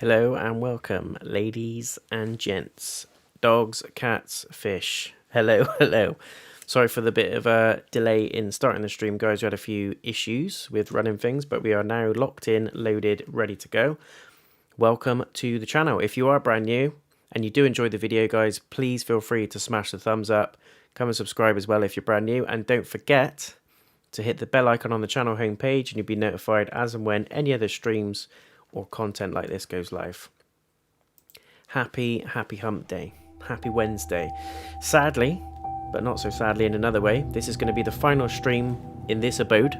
Hello and welcome, ladies and gents, dogs, cats, fish. Hello, hello. Sorry for the bit of a delay in starting the stream, guys. We had a few issues with running things, but we are now locked in, loaded, ready to go. Welcome to the channel. If you are brand new and you do enjoy the video, guys, please feel free to smash the thumbs up. Come and subscribe as well if you're brand new. And don't forget to hit the bell icon on the channel homepage and you'll be notified as and when any other streams or content like this goes live. Happy hump day. Happy Wednesday. Sadly, but not so sadly in another way, this is going to be the final stream in this abode,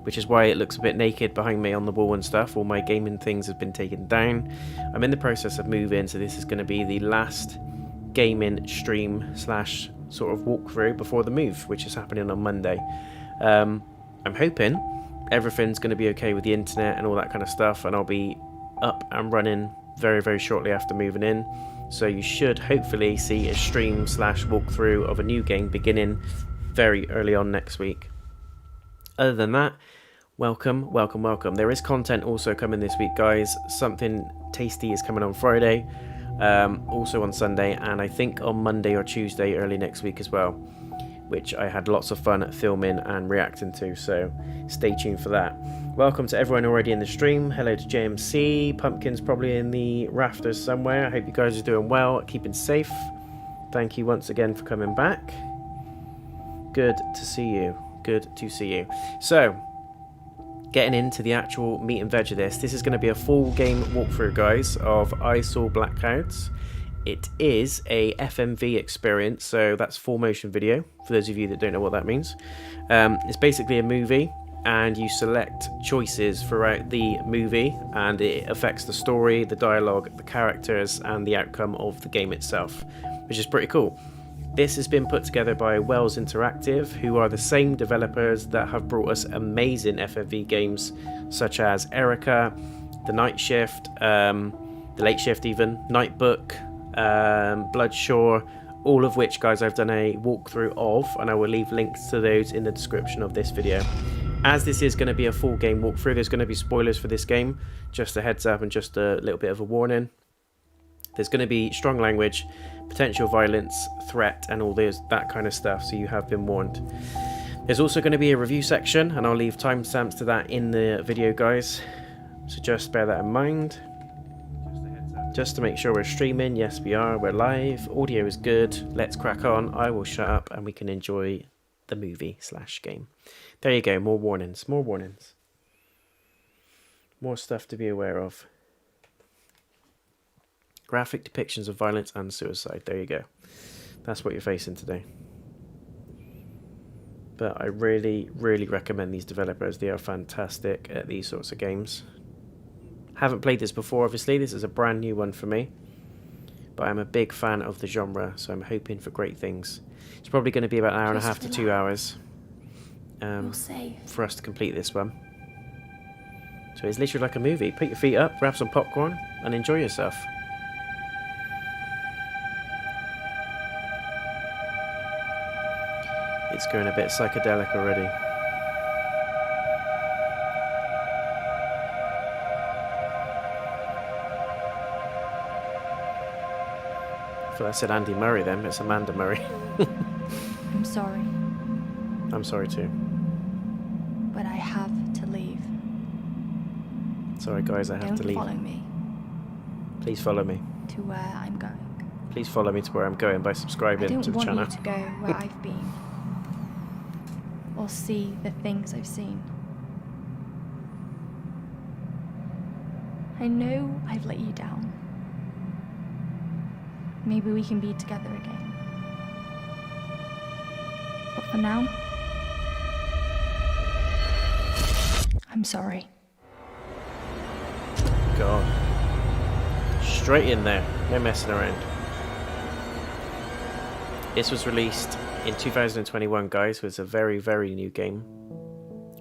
which is why it looks a bit naked behind me on the wall and stuff. All my gaming things have been taken down. I'm in the process of moving, so this is going to be the last gaming stream slash sort of walkthrough before the move, which is happening on Monday. I'm hoping everything's going to be okay with the internet and all that kind of stuff, and I'll be up and running very shortly after moving in, so you should hopefully see a stream slash walkthrough of a new game beginning very early on next week. Other than that, welcome. There is content also coming this week, guys. Something tasty is coming on Friday, also on Sunday, and I think on Monday or Tuesday early next week as well, which I had lots of fun filming and reacting to, so stay tuned for that. Welcome to everyone already in the stream. Hello to JMC. Pumpkin's probably in the rafters somewhere. I hope you guys are doing well, keeping safe. Thank you once again for coming back. Good to see you. Good to see you. So, getting into the actual meat and veg of this. This is going to be a full game walkthrough, guys, of I Saw Black Clouds. It is a FMV experience, so that's full motion video, for those of you that don't know what that means. It's basically a movie, and you select choices throughout the movie, and it affects the story, the dialogue, the characters, and the outcome of the game itself, which is pretty cool. This has been put together by Wells Interactive, who are the same developers that have brought us amazing FMV games, such as Erica, The Night Shift, The Late Shift even, Nightbook, Bloodshore, all of which, guys, I've done a walkthrough of, and I will leave links to those in the description of this video. As this is going to be a full game walkthrough, there's going to be spoilers for this game, just a heads up and just a little bit of a warning. There's going to be strong language, potential violence, threat, and all that kind of stuff, so you have been warned. There's also going to be a review section, and I'll leave timestamps to that in the video, guys, so just bear that in mind. Just to make sure we're streaming, yes we are, we're live, audio is good, let's crack on, I will shut up and we can enjoy the movie slash game. There you go, more warnings. More stuff to be aware of. Graphic depictions of violence and suicide, there you go. That's what you're facing today. But I really recommend these developers, they are fantastic at these sorts of games. Haven't played this before, obviously. This is a brand new one for me. But I'm a big fan of the genre, so I'm hoping for great things. It's probably going to be about an hour and a half to 2 hours for us to complete this one. So it's literally like a movie. Put your feet up, grab some popcorn, and enjoy yourself. It's going a bit psychedelic already. I thought I said Andy Murray then, it's Amanda Murray. I'm sorry. I'm sorry too. But I have to leave. Sorry guys, I have to leave. Don't follow me. Please follow me. To where I'm going. Please follow me to where I'm going by subscribing to the channel. I don't want you to go where I've been. Or see the things I've seen. I know I've let you down. Maybe we can be together again. But for now, I'm sorry. God. Straight in there. No messing around. This was released in 2021, guys. So it's a very new game.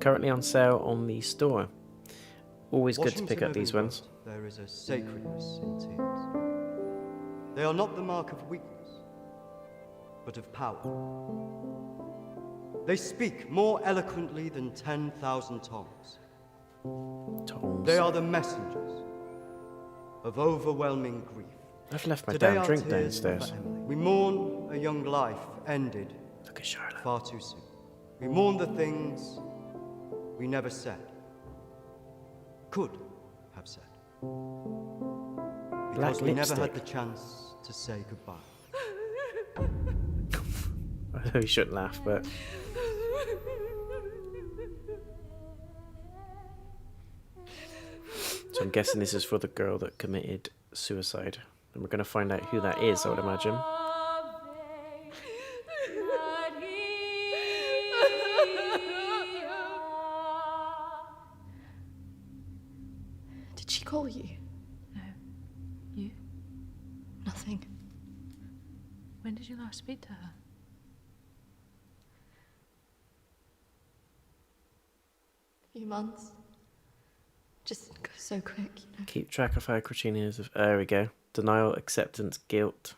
Currently on sale on the store. Always good to pick up these ones. There is a sacredness in tears. They are not the mark of weakness, but of power. They speak more eloquently than 10,000 tongues. They are the messengers of overwhelming grief. I've left my Today damn our drink tears are downstairs. for Emily. We mourn a young life ended Look at Charlotte. far too soon. We mourn the things we never said, could have said. Black Because we never lipstick. had the chance to say goodbye. I know you shouldn't laugh, but so I'm guessing this is for the girl that committed suicide, and we're going to find out who that is, I would imagine. Did she call you? No. You? Nothing. When did you last speak to her? A few months. Just goes so quick, you know. Keep track of how Kristina is. There we go. Denial, acceptance, guilt.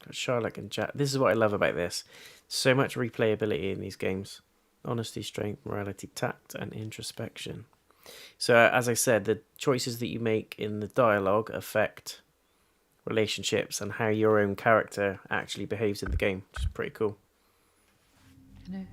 Got Charlotte and Jack. This is what I love about this. So much replayability in these games. Honesty, strength, morality, tact, and introspection. So, as I said, the choices that you make in the dialogue affect relationships and how your own character actually behaves in the game, which is pretty cool. No.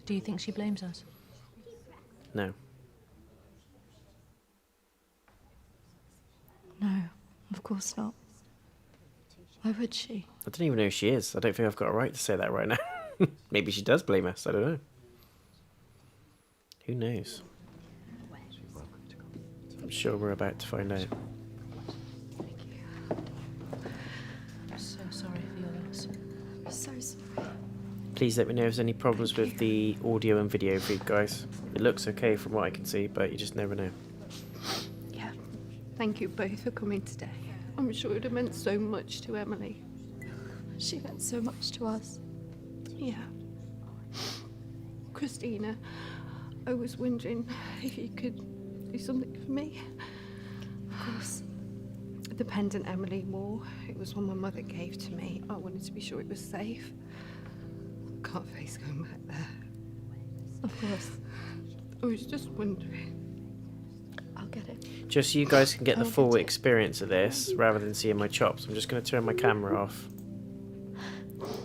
Do you think she blames us? No. No, of course not. Why would she? I don't even know who she is. I don't think I've got a right to say that right now. Maybe she does blame us. I don't know. Who knows? I'm sure we're about to find out. I'm so sorry for your loss. I'm so sorry. Please let me know if there's any problems with the audio and video feed, guys. It looks okay from what I can see, but you just never know. Yeah. Thank you both for coming today. I'm sure it would have meant so much to Emily. She meant so much to us. Yeah. Kristina, I was wondering if you could do something for me. Of course. The pendant Emily wore, it was one my mother gave to me. I wanted to be sure it was safe. I can't face going back there. Of course. I was just wondering. I'll get it. Just so you guys can get the I'll full get it. experience of this, rather than seeing my chops, I'm just going to turn my camera off.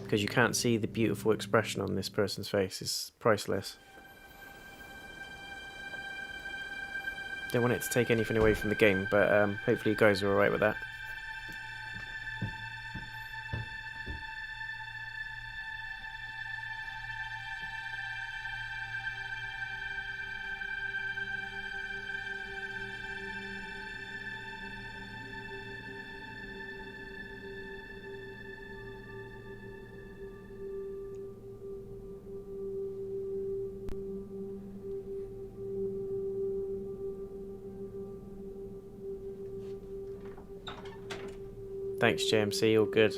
Because you can't see the beautiful expression on this person's face. It's priceless. Don't want it to take anything away from the game, but hopefully you guys are alright with that. Thanks, JMC, all good.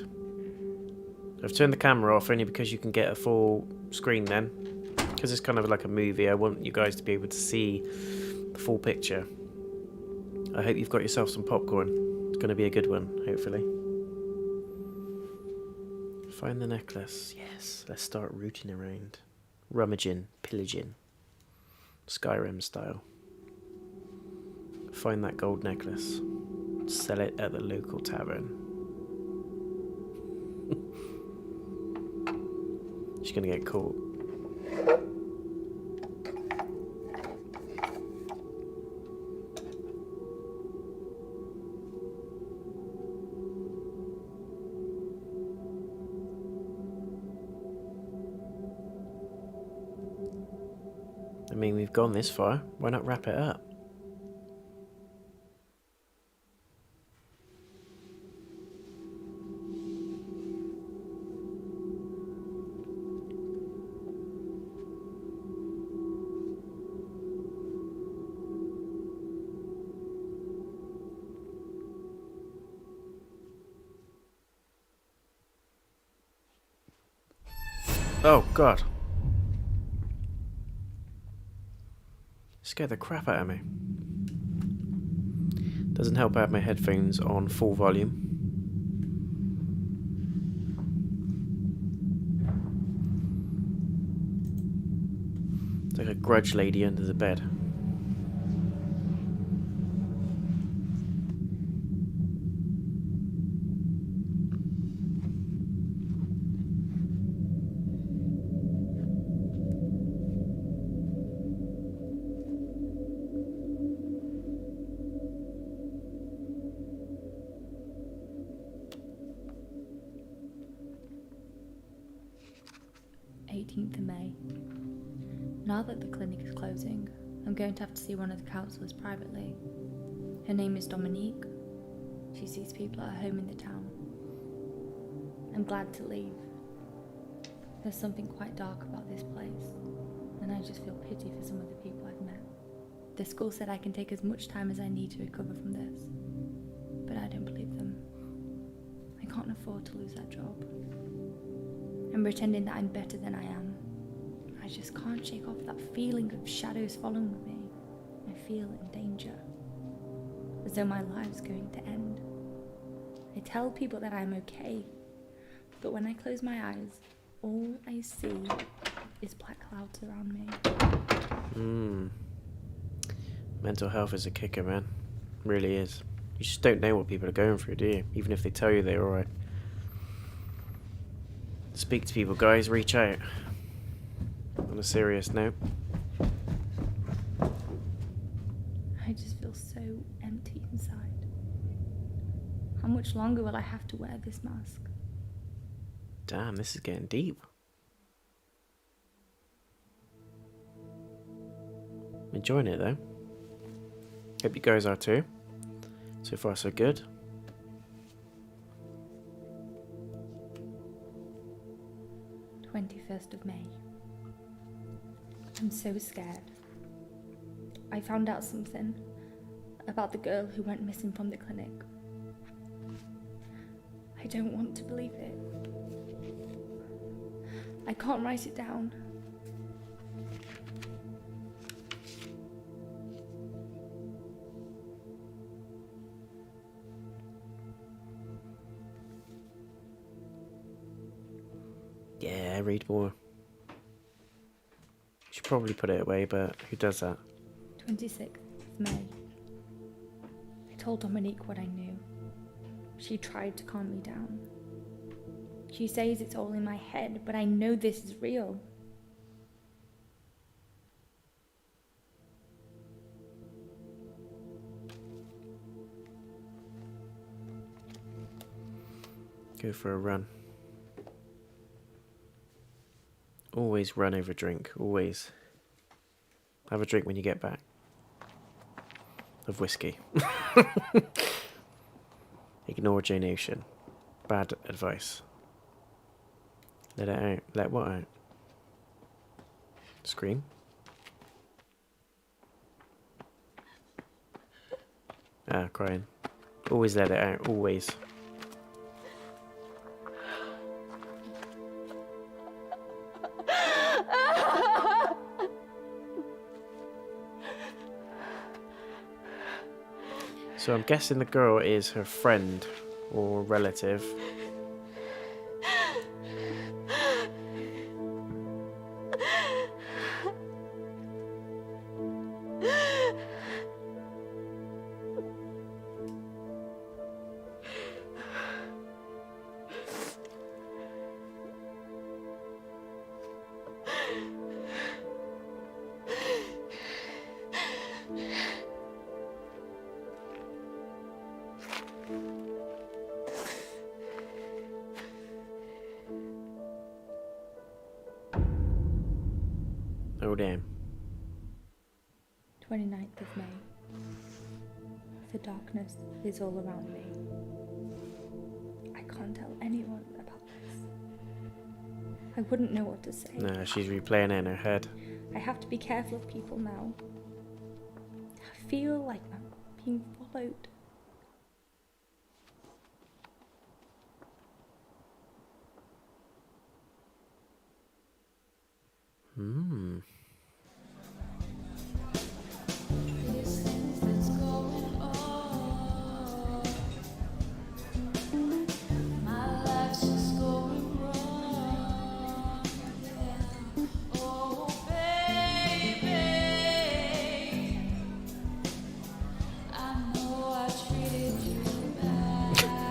I've turned the camera off only because you can get a full screen then. Because it's kind of like a movie, I want you guys to be able to see the full picture. I hope you've got yourself some popcorn. It's going to be a good one, hopefully. Find the necklace. Yes, let's start rooting around. Rummaging, pillaging. Skyrim style. Find that gold necklace. Sell it at the local tavern. She's gonna get caught. I mean, we've gone this far. Why not wrap it up? Oh, God. Scared the crap out of me. Doesn't help I have my headphones on full volume. It's like a grudge lady under the bed. Of May. Now that the clinic is closing, I'm going to have to see one of the counsellors privately. Her name is Dominique. She sees people at her home in the town. I'm glad to leave. There's something quite dark about this place, and I just feel pity for some of the people I've met. The school said I can take as much time as I need to recover from this, but I don't believe them. I can't afford to lose that job. I'm pretending that I'm better than I am. I just can't shake off that feeling of shadows following me. I feel in danger, as though my life's going to end. I tell people that I'm okay, but when I close my eyes, all I see is black clouds around me. Mental health is a kicker, man. Really is. You just don't know what people are going through, do you? Even if they tell you they're alright. Speak to people, guys. Reach out. On a serious note. I just feel so empty inside. How much longer will I have to wear this mask? Damn, this is getting deep. I'm enjoying it, though. Hope you guys are too. So far, so good. May 21st. I'm so scared. I found out something about the girl who went missing from the clinic. I don't want to believe it. I can't write it down. Yeah, read more. Should probably put it away, but who does that? 26th May. I told Dominique what I knew. She tried to calm me down. She says it's all in my head, but I know this is real. Go for a run. Always run over drink. Always. Have a drink when you get back. Of whiskey. Ignore JayNotion. Bad advice. Let it out. Let what out? Scream? Ah, crying. Always let it out. Always. So I'm guessing the girl is her friend or relative. Oh damn. 29th of May. The darkness is all around me. I can't tell anyone about this. I wouldn't know what to say. No, she's replaying it in her head. I have to be careful of people now. I feel like I'm being followed. Hmm.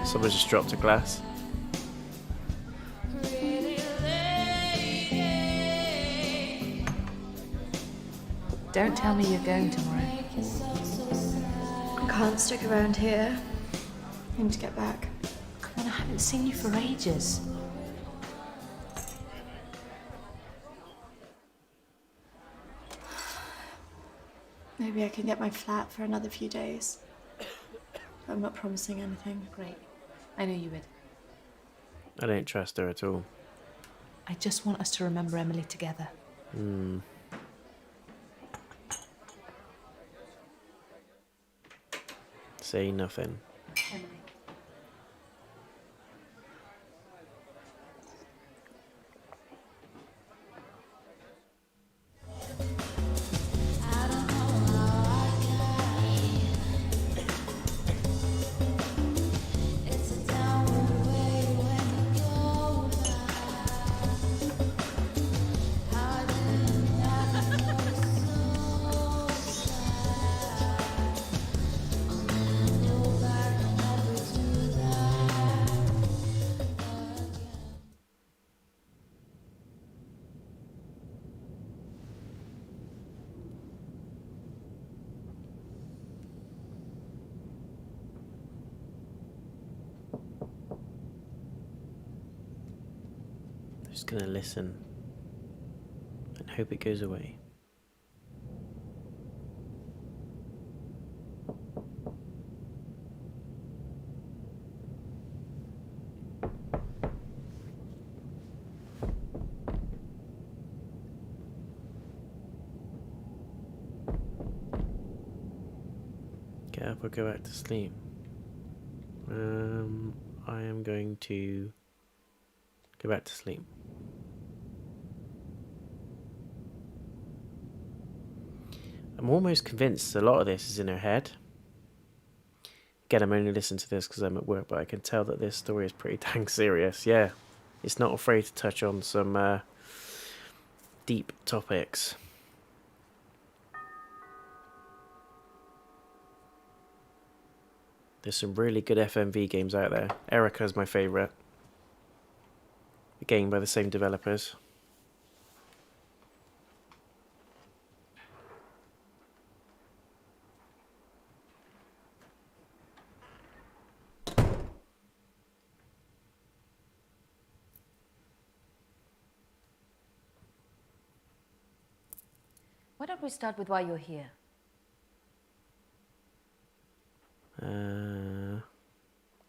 Someone just dropped a glass. Don't tell me you're going tomorrow. I can't stick around here. I need to get back. Come on, I haven't seen you for ages. Maybe I can get my flat for another few days. I'm not promising anything. Great. I knew you would. I don't trust her at all. I just want us to remember Emily together. Hmm. Say nothing. Emily. Just gonna listen and hope it goes away. Get up or go back to sleep. I am going to go back to sleep. I'm almost convinced a lot of this is in her head. Again, I'm only listening to this because I'm at work, but I can tell that this story is pretty dang serious. Yeah, it's not afraid to touch on some deep topics. There's some really good FMV games out there. Erica's my favourite. A game by the same developers. Why don't we start with why you're here?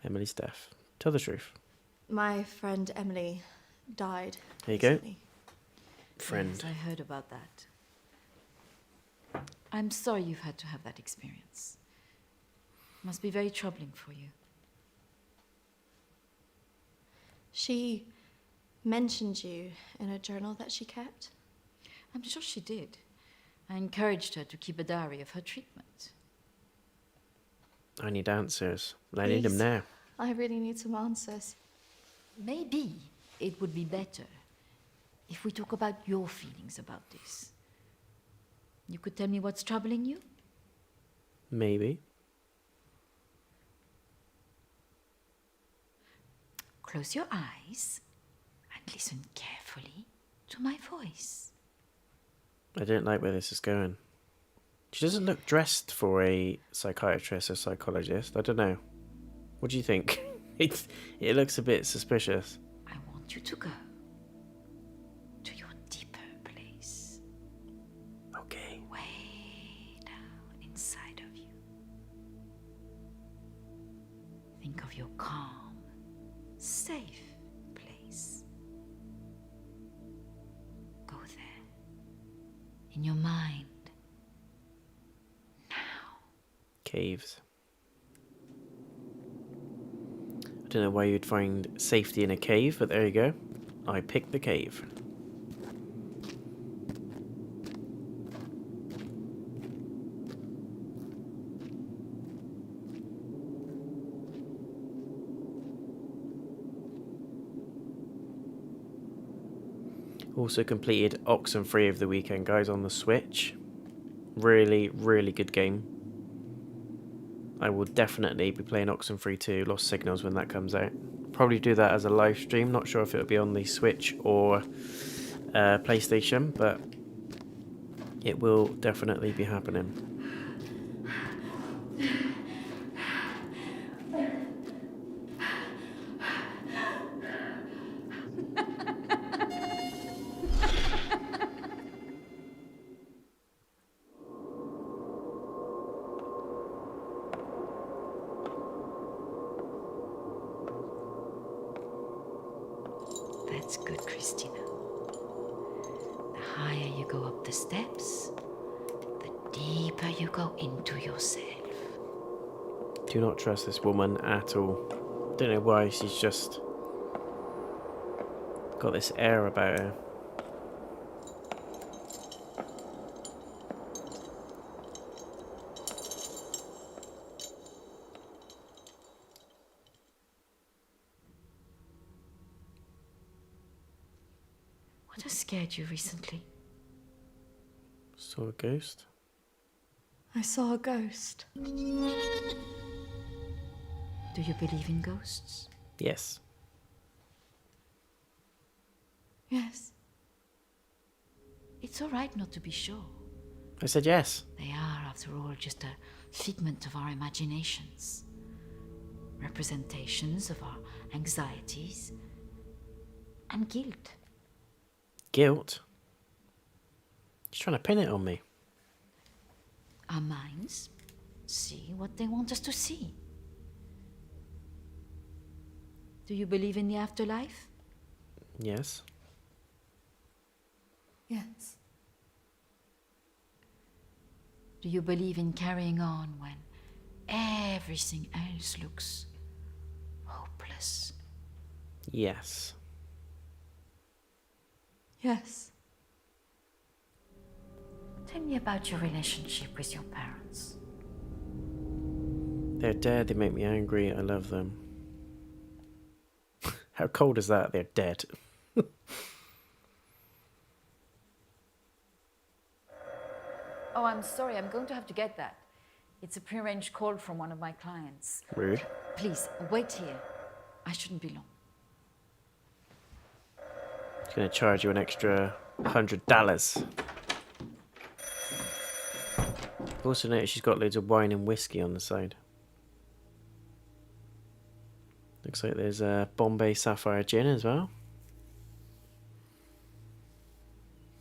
Emily's death. Tell the truth. My friend Emily died. There you go. recently. Friend. Yes, I heard about that. I'm sorry you've had to have that experience. Must be very troubling for you. She mentioned you in a journal that she kept. I'm sure she did. I encouraged her to keep a diary of her treatment. I need answers. I need them Please. now. I really need some answers. Maybe it would be better if we talk about your feelings about this. You could tell me what's troubling you? Maybe. Close your eyes and listen carefully to my voice. I don't like where this is going. She doesn't look dressed for a psychiatrist or psychologist. I don't know. What do you think? It looks a bit suspicious. I want you to go to your deeper place, Okay. way down inside of you. Think of your calm, safe place. Go there, in your mind, now. Caves. I don't know why you'd find safety in a cave, but there you go. I picked the cave. Also completed Oxenfree over the weekend, guys, on the Switch. Really, really good game. I will definitely be playing Oxenfree 2, Lost Signals, when that comes out. Probably do that as a live stream. Not sure if it'll be on the Switch or PlayStation, but it will definitely be happening. That's good, Kristina. The higher you go up the steps, the deeper you go into yourself. Do not trust this woman at all. Don't know why, she's just got this air about her. What has scared you recently? Saw a ghost? I saw a ghost. Do you believe in ghosts? Yes. Yes. It's all right not to be sure. I said yes. They are, after all, just a figment of our imaginations. Representations of our anxieties and guilt. Guilt? She's trying to pin it on me. Our minds see what they want us to see. Do you believe in the afterlife? Yes. Yes. Do you believe in carrying on when everything else looks hopeless? Yes. Yes. Tell me about your relationship with your parents. They're dead, they make me angry, I love them. How cold is that? They're dead. Oh, I'm sorry. I'm going to have to get that. It's a prearranged call from one of my clients. Rude. Please, wait here. I shouldn't be long. She's going to charge you an extra $100. I've also noticed she's got loads of wine and whiskey on the side. Looks like there's a Bombay Sapphire Gin as well.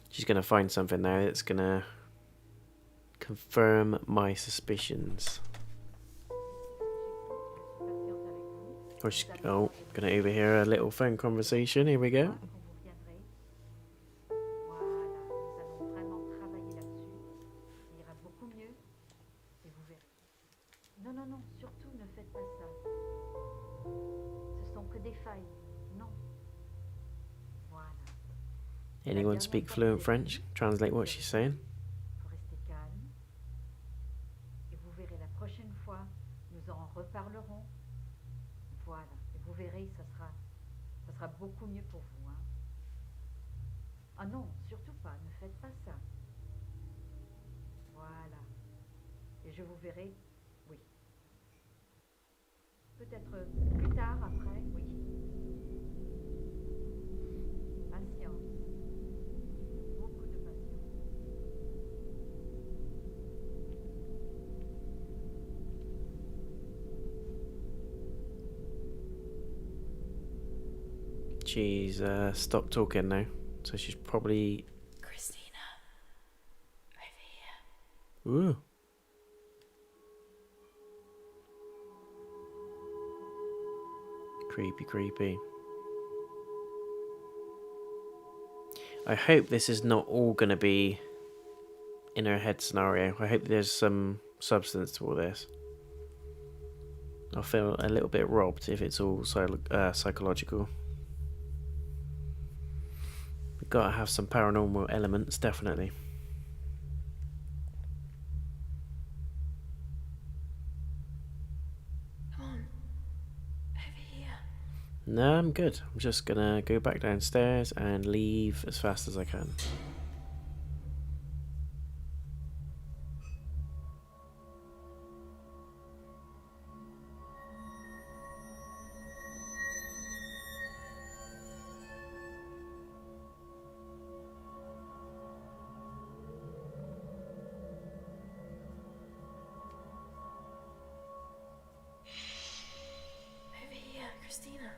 She's going to find something now that's going to confirm my suspicions. Oh, going to overhear a little phone conversation. Here we go. Anyone speak fluent French? Translate what she's saying. Faut rester calme. Et vous verrez la prochaine fois, nous en reparlerons. Voilà. Et vous verrez, ça sera beaucoup mieux pour vous, hein. Ah non, surtout pas, ne faites pas ça. Voilà. Et je vous verrai, oui. Peut-être plus tard, après, oui. Patience. Beaucoup de patience. She's stopped talking now, so she's probably... Kristina, over here. Ooh. Creepy, creepy. I hope this is not all going to be in her head scenario. I hope there's some substance to all this. I'll feel a little bit robbed if it's all psychological. We've got to have some paranormal elements, definitely. Come on, over here. No, I'm good. I'm just gonna go back downstairs and leave as fast as I can. Over here, Kristina.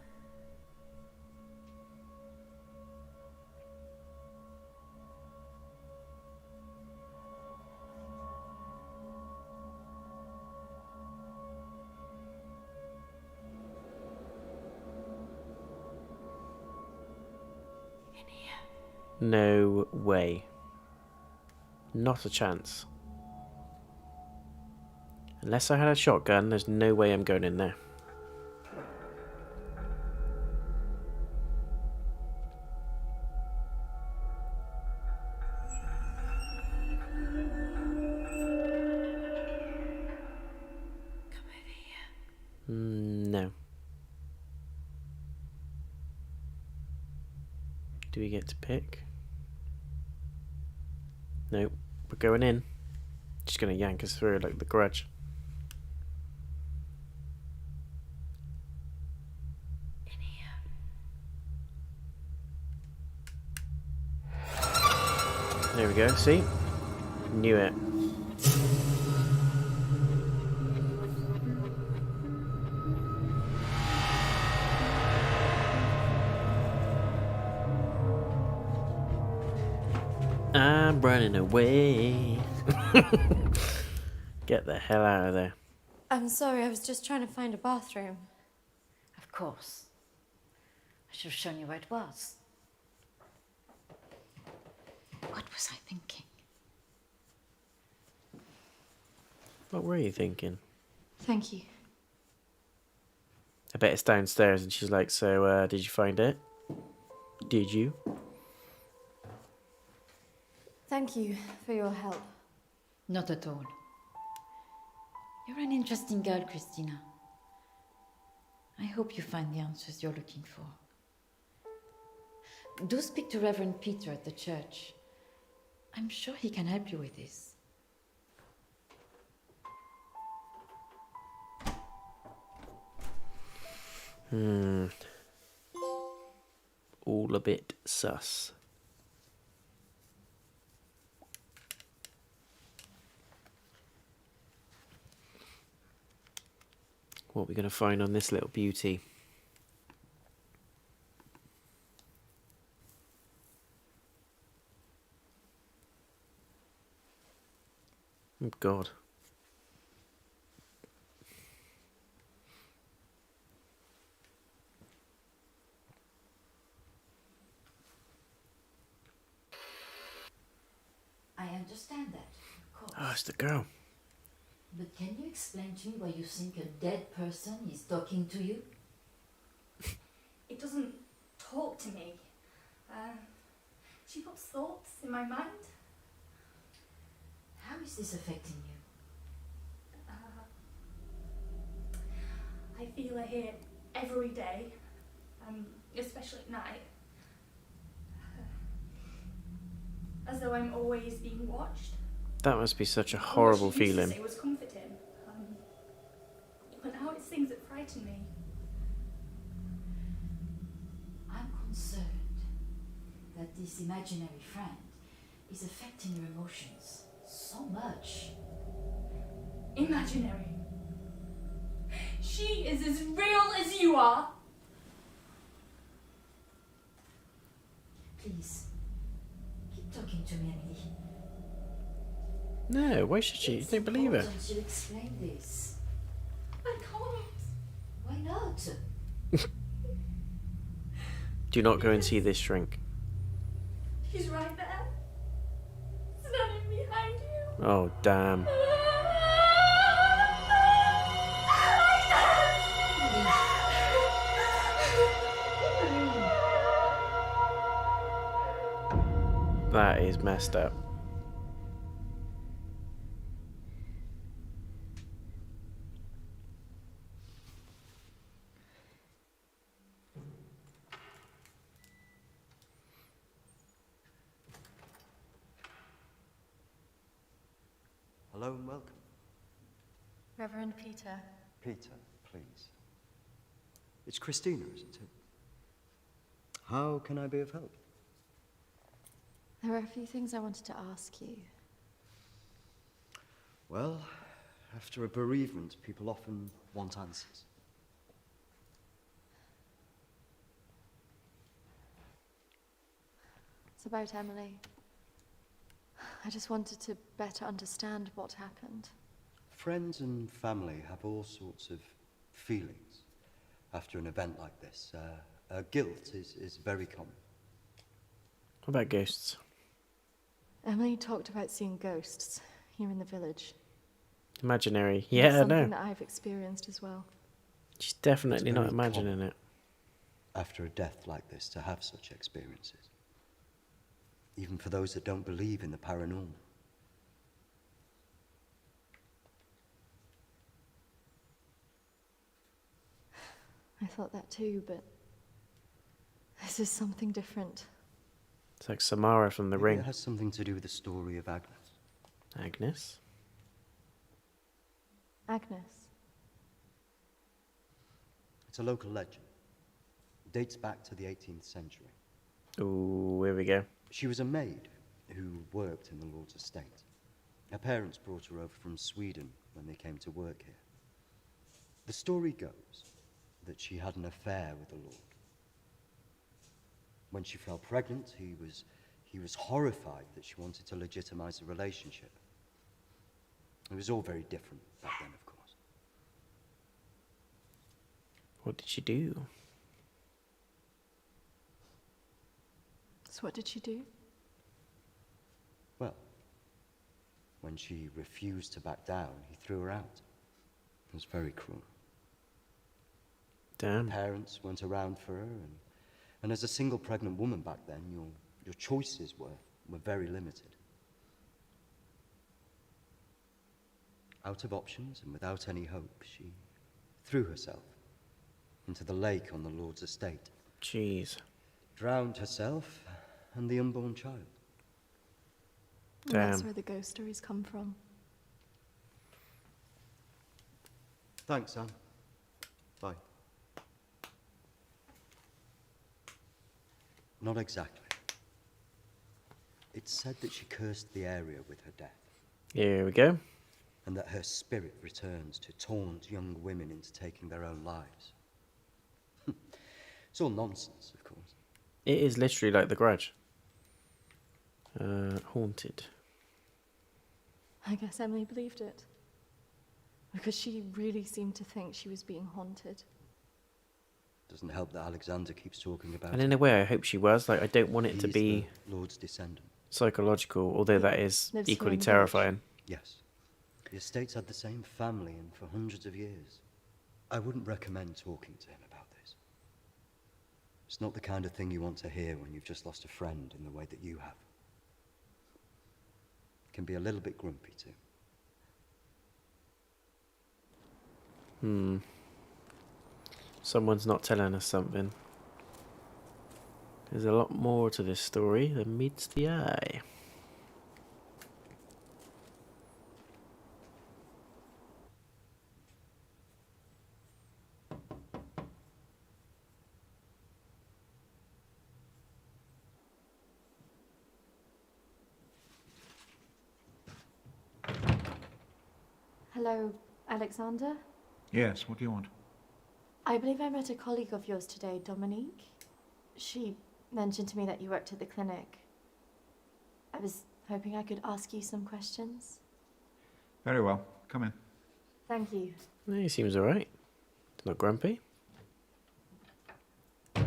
In here. No way. Not a chance. Unless I had a shotgun, there's no way I'm going in there. Come over here. No. Do we get to pick? Nope. We're going in. Just gonna yank us through like the Grudge. In here. There we go, see? Knew it. I'm running away. Get the hell out of there. I'm sorry, I was just trying to find a bathroom. Of course. I should have shown you where it was. What was I thinking? What were you thinking? Thank you. I bet it's downstairs and she's like, so, did you find it? Did you? Thank you for your help. Not at all. You're an interesting girl, Kristina. I hope you find the answers you're looking for. Do speak to Reverend Peter at the church. I'm sure he can help you with this. All a bit sus. What are we going to find on this little beauty? Oh, God. I understand that, of course. Oh, it's the girl. But can you explain to me why you think a dead person is talking to you? It doesn't talk to me. She puts thoughts in my mind. How is this affecting you? I feel her here every day, especially at night. As though I'm always being watched. That must be such a All horrible she used to feeling. say was comforting. But now it's things that frighten me. I'm concerned that this imaginary friend is affecting your emotions so much. Imaginary. She is as real as you are. Please, keep talking to me, Emily. No, why should she? You don't believe her. Important you explain this. I can't. Why not? Do not go and see this shrink. He's right there. Standing behind you. Oh, damn. That is messed up. Hello and welcome. Reverend Peter. Peter, please. It's Kristina, isn't it? How can I be of help? There are a few things I wanted to ask you. Well, after a bereavement, people often want answers. It's about Emily. I just wanted to better understand what happened. Friends and family have all sorts of feelings after an event like this. Guilt is very common. What about ghosts? Emily talked about seeing ghosts here in the village. Imaginary. It's Yeah, I something know. that I've experienced as well. She's definitely It's not very imagining common. it. After a death like this, to have such experiences. Even for those that don't believe in the paranormal. I thought that too, but this is something different. It's like Samara from The Maybe Ring. it has something to do with the story of Agnes. Agnes? Agnes. It's a local legend. It dates back to the 18th century. Ooh, here we go. She was a maid who worked in the Lord's estate. Her parents brought her over from Sweden when they came to work here. The story goes that she had an affair with the Lord. When she fell pregnant, he was horrified that she wanted to legitimize the relationship. It was all very different back then, of course. What did she do? So what did she do? Well, when she refused to back down, he threw her out. It was very cruel. Damn. Parents weren't around for her, and as a single pregnant woman back then, your choices were very limited. Out of options and without any hope, she threw herself into the lake on the Lord's estate, Jeez. drowned herself and the unborn child. And that's Damn. where the ghost stories come from. Thanks, Anne. Bye. Not exactly. It's said that she cursed the area with her death, Here we go. and that her spirit returns to taunt young women into taking their own lives. It's all nonsense, of course. It is literally like The Grudge. Haunted. I guess Emily believed it. Because she really seemed to think she was being haunted. Doesn't help that Alexander keeps talking about And in a way, I hope she was. Like, I don't want it He's to be the Lord's descendant. psychological, although that is Lives here equally in the village. terrifying. Yes. The estate's had the same family and for hundreds of years. I wouldn't recommend talking to him about this. It's not the kind of thing you want to hear when you've just lost a friend in the way that you have. Can be a little bit grumpy too. Someone's not telling us something. There's a lot more to this story than meets the eye. Hello, Alexander? Yes, what do you want? I believe I met a colleague of yours today, Dominique. She mentioned to me that you worked at the clinic. I was hoping I could ask you some questions. Very well, come in. Thank you. No, he seems alright. He's not grumpy. He's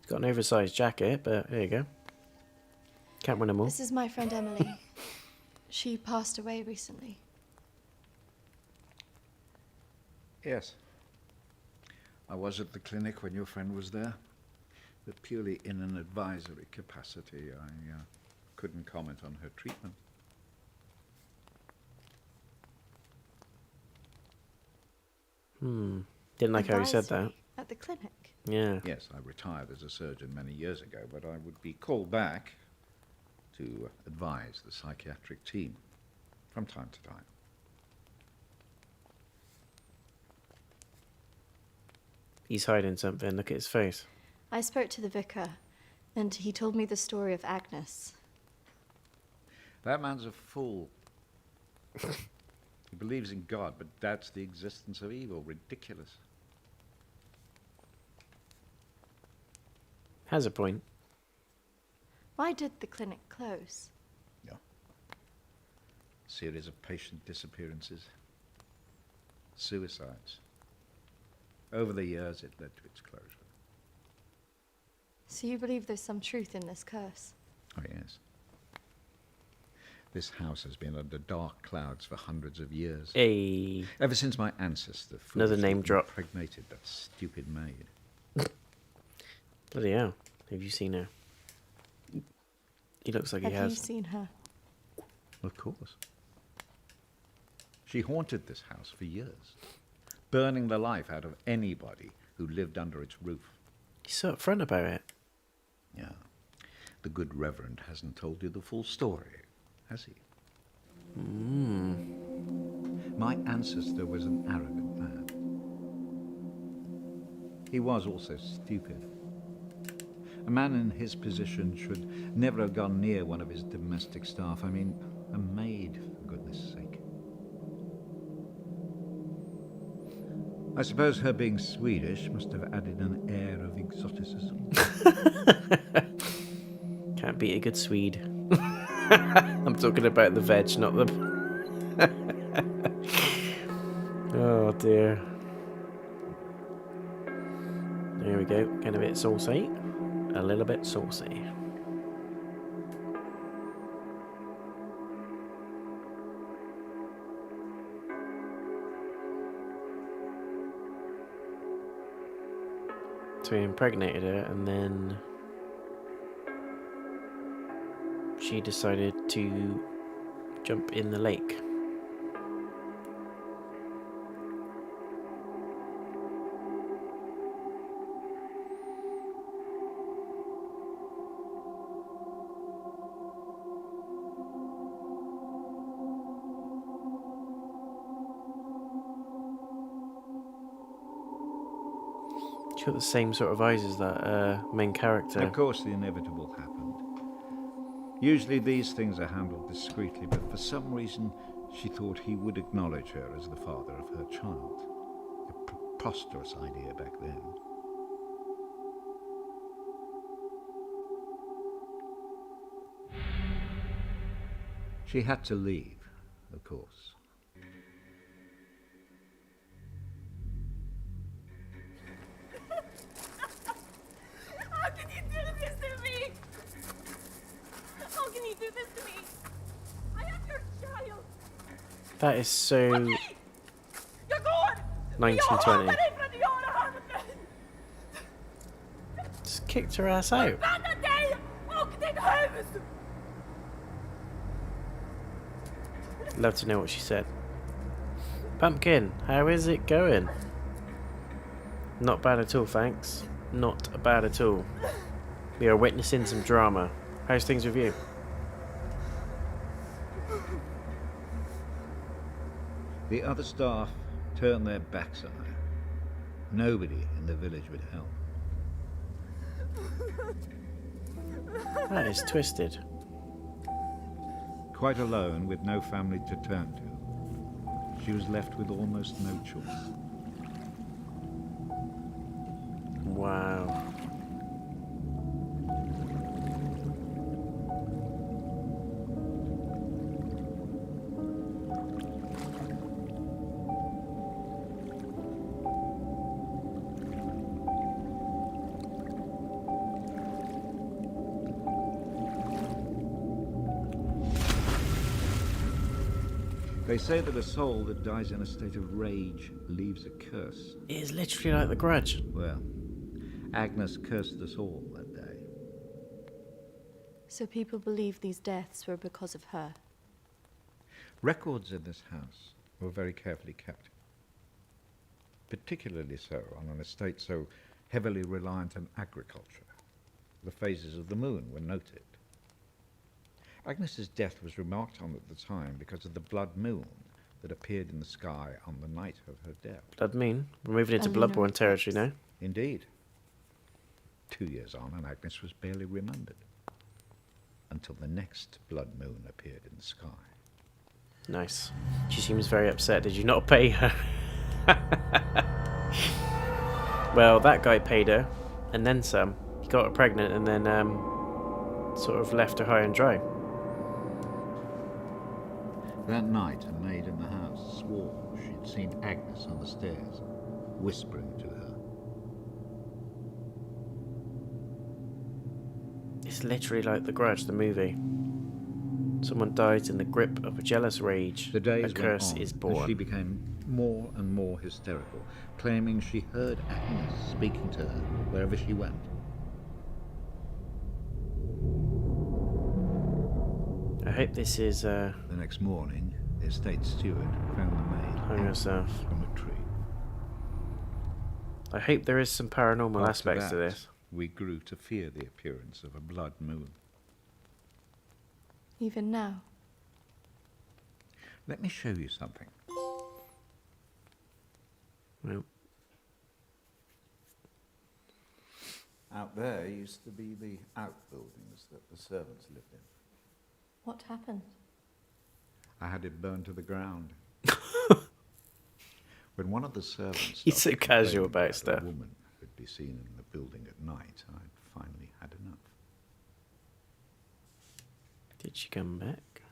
got an oversized jacket, but there you go. Can't win them all. This is my friend Emily. She passed away recently. Yes. I was at the clinic when your friend was there, but purely in an advisory capacity. I couldn't comment on her treatment. Didn't like how he said that. Advisory at the clinic. Yeah. Yes, I retired as a surgeon many years ago, but I would be called back to advise the psychiatric team from time to time. He's hiding something. Look at his face. I spoke to the vicar, and he told me the story of Agnes. That man's a fool. He believes in God, but doubts the existence of evil. Ridiculous. Has a point. Why did the clinic close? Yeah. Series of patient disappearances. Suicides. Over the years, it led to its closure. So you believe there's some truth in this curse? Oh, yes. This house has been under dark clouds for hundreds of years. Hey. Ever since my ancestor Another foolishly name drop. impregnated that stupid maid. Bloody hell. Have you seen her? He looks like he Have has. you seen her? Of course. She haunted this house for years, burning the life out of anybody who lived under its roof. He's so upfront about it. Yeah. The good Reverend hasn't told you the full story, has he? My ancestor was an arrogant man. He was also stupid. A man in his position should never have gone near one of his domestic staff. I mean, a maid, for goodness sake. I suppose her being Swedish must have added an air of exoticism. Can't beat a good Swede. I'm talking about the veg, not the... Oh dear. There we go. Getting a bit saucy. A little bit saucy. So he impregnated her, and then she decided to jump in the lake. She's got the same sort of eyes as that main character. Of course, the inevitable happened. Usually these things are handled discreetly, but for some reason she thought he would acknowledge her as the father of her child. A preposterous idea back then. She had to leave, of course. How can you do this to me? How can you do this to me? I am your child. That is so You're gone. 1920. Just kicked her ass out. Love to know what she said. Pumpkin, how is it going? Not bad at all, thanks. Not bad at all. We are witnessing some drama. How's things with you? The other staff turned their backs on her. Nobody in the village would help. That is twisted. Quite alone, with no family to turn to, she was left with almost no choice. Wow. They say that a soul that dies in a state of rage leaves a curse. It is literally like The Grudge. Well, Agnes cursed us all that day. So people believe these deaths were because of her. Records in this house were very carefully kept. Particularly so on an estate so heavily reliant on agriculture. The phases of the moon were noted. Agnes's death was remarked on at the time because of the blood moon that appeared in the sky on the night of her death. Blood Moon? We're moving into And lunar Bloodborne territory now. eclipse. Indeed. 2 years on, and Agnes was barely remembered until the next blood moon appeared in the sky. Nice. She seems very upset. Did you not pay her? Well, that guy paid her, and then some. He got her pregnant, and then sort of left her high and dry. That night, a maid in the house swore she'd seen Agnes on the stairs, whispering to her. It's literally like The Grudge, the movie. Someone dies in the grip of a jealous rage. The days A curse went on, is and born. she became more and more hysterical, claiming she heard Agnes speaking to her wherever she went. I hope this is The next morning, the estate steward found the maid hung herself. from a tree. I hope there is some paranormal After aspects to that, this. we grew to fear the appearance of a blood moon. Even now. Let me show you something. Well, Out there used to be the outbuildings that the servants lived in. What happened? I had it burned to the ground. When one of the servants He's so started casual complaining about stuff. a woman could be seen in the building at night, I'd finally had enough. did she come back?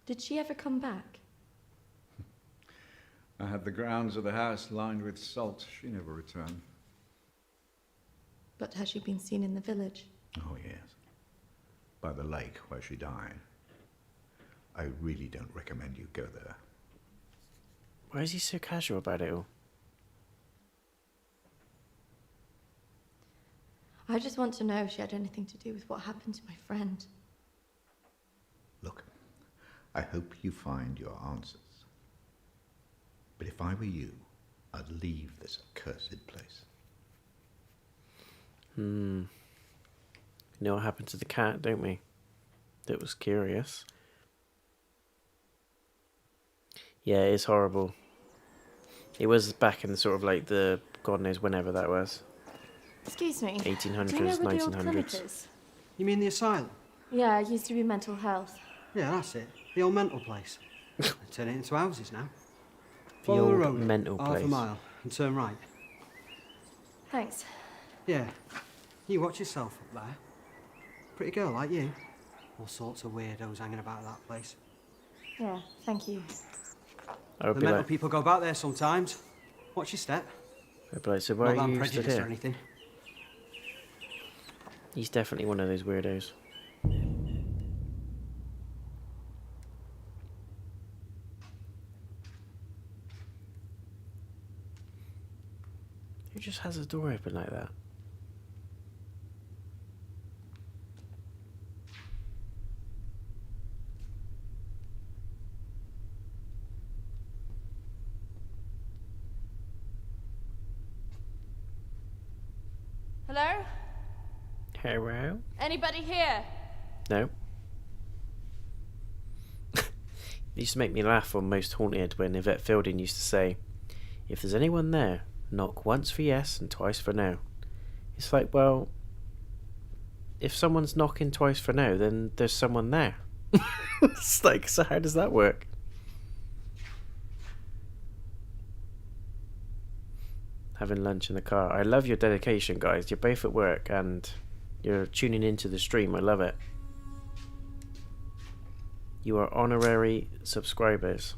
Did she ever come back? I had the grounds of the house lined with salt. She never returned. But has she been seen in the village? Oh, yes. By the lake where she died. I really don't recommend you go there. Why is he so casual about it all? I just want to know if she had anything to do with what happened to my friend. Look, I hope you find your answers. But if I were you, I'd leave this accursed place. You know what happened to the cat, don't we? That was curious. Yeah, it's horrible. It was back in sort of like the, God knows whenever that was. Excuse me. 1800s, Do you know where the old 1900s. clinic is? You mean the asylum? Yeah, it used to be mental health. Yeah, that's it. The old mental place. They turn it into houses now. The Follow the old road mental half place. a mile and turn right. Thanks. Yeah. You watch yourself up there. Pretty girl like you. All sorts of weirdos hanging about that place. Yeah, thank you. I would The be mental like, people go back there sometimes. Watch your step. I'd be like, so why Not that are I'm you stood prejudiced or here? anything. He's definitely one of those weirdos. Who just has a door open like that? Hello? Hello? Anybody here? No. It used to make me laugh on Most Haunted when Yvette Fielding used to say, if there's anyone there, knock once for yes and twice for no. It's like, well, if someone's knocking twice for no, then there's someone there. It's like, so how does that work? Having lunch in the car. I love your dedication, guys. You're both at work and you're tuning into the stream. I love it. You are honorary subscribers.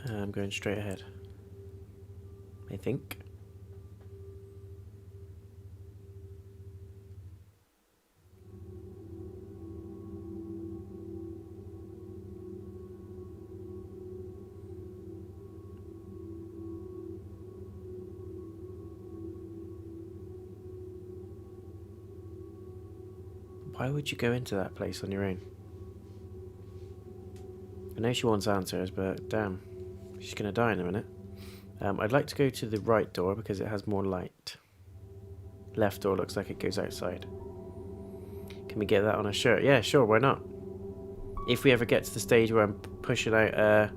I'm going straight ahead. I think. Why would you go into that place on your own? I know she wants answers, but damn, she's gonna die in a minute. I'd like to go to the right door because it has more light. Left door looks like it goes outside. Can we get that on a shirt? Yeah, sure, why not? If we ever get to the stage where I'm pushing out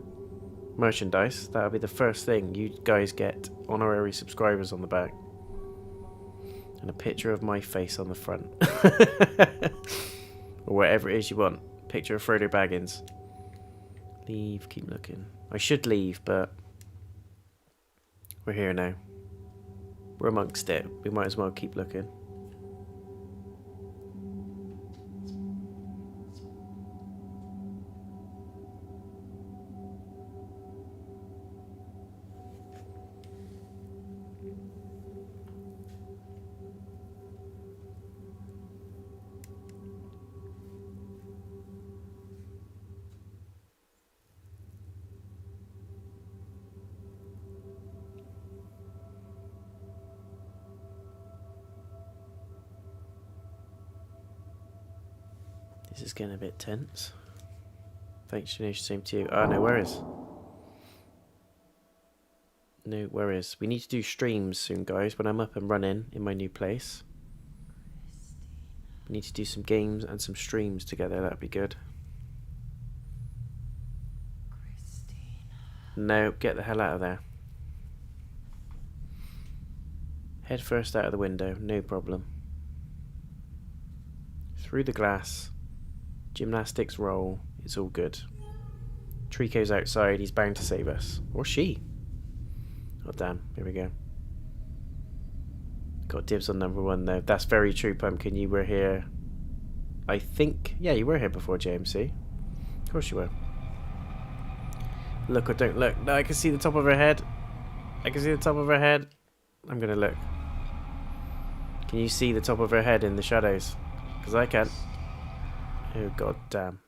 merchandise, that'll be the first thing. You guys get honorary subscribers on the back. And a picture of my face on the front. Or whatever it is you want. Picture of Frodo Baggins. Leave, keep looking. I should leave, but we're here now. We're amongst it. We might as well keep looking. This is getting a bit tense. Thanks, JayNotion, same to you. Oh, no worries. No worries. We need to do streams soon, guys, when I'm up and running in my new place. We need to do some games and some streams together, that'd be good. No, get the hell out of there. Head first out of the window, no problem. Through the glass. Gymnastics roll, it's all good. Trico's outside, he's bound to save us. Or she. Oh damn, here we go. Got dibs on number 1 though. That's very true, Pumpkin. You were here. I think, yeah, you were here before JMC. Of course you were. Look or don't look. No, I can see the top of her head. I can see the top of her head. I'm gonna look. Can you see the top of her head in the shadows? Because I can. Oh god damn.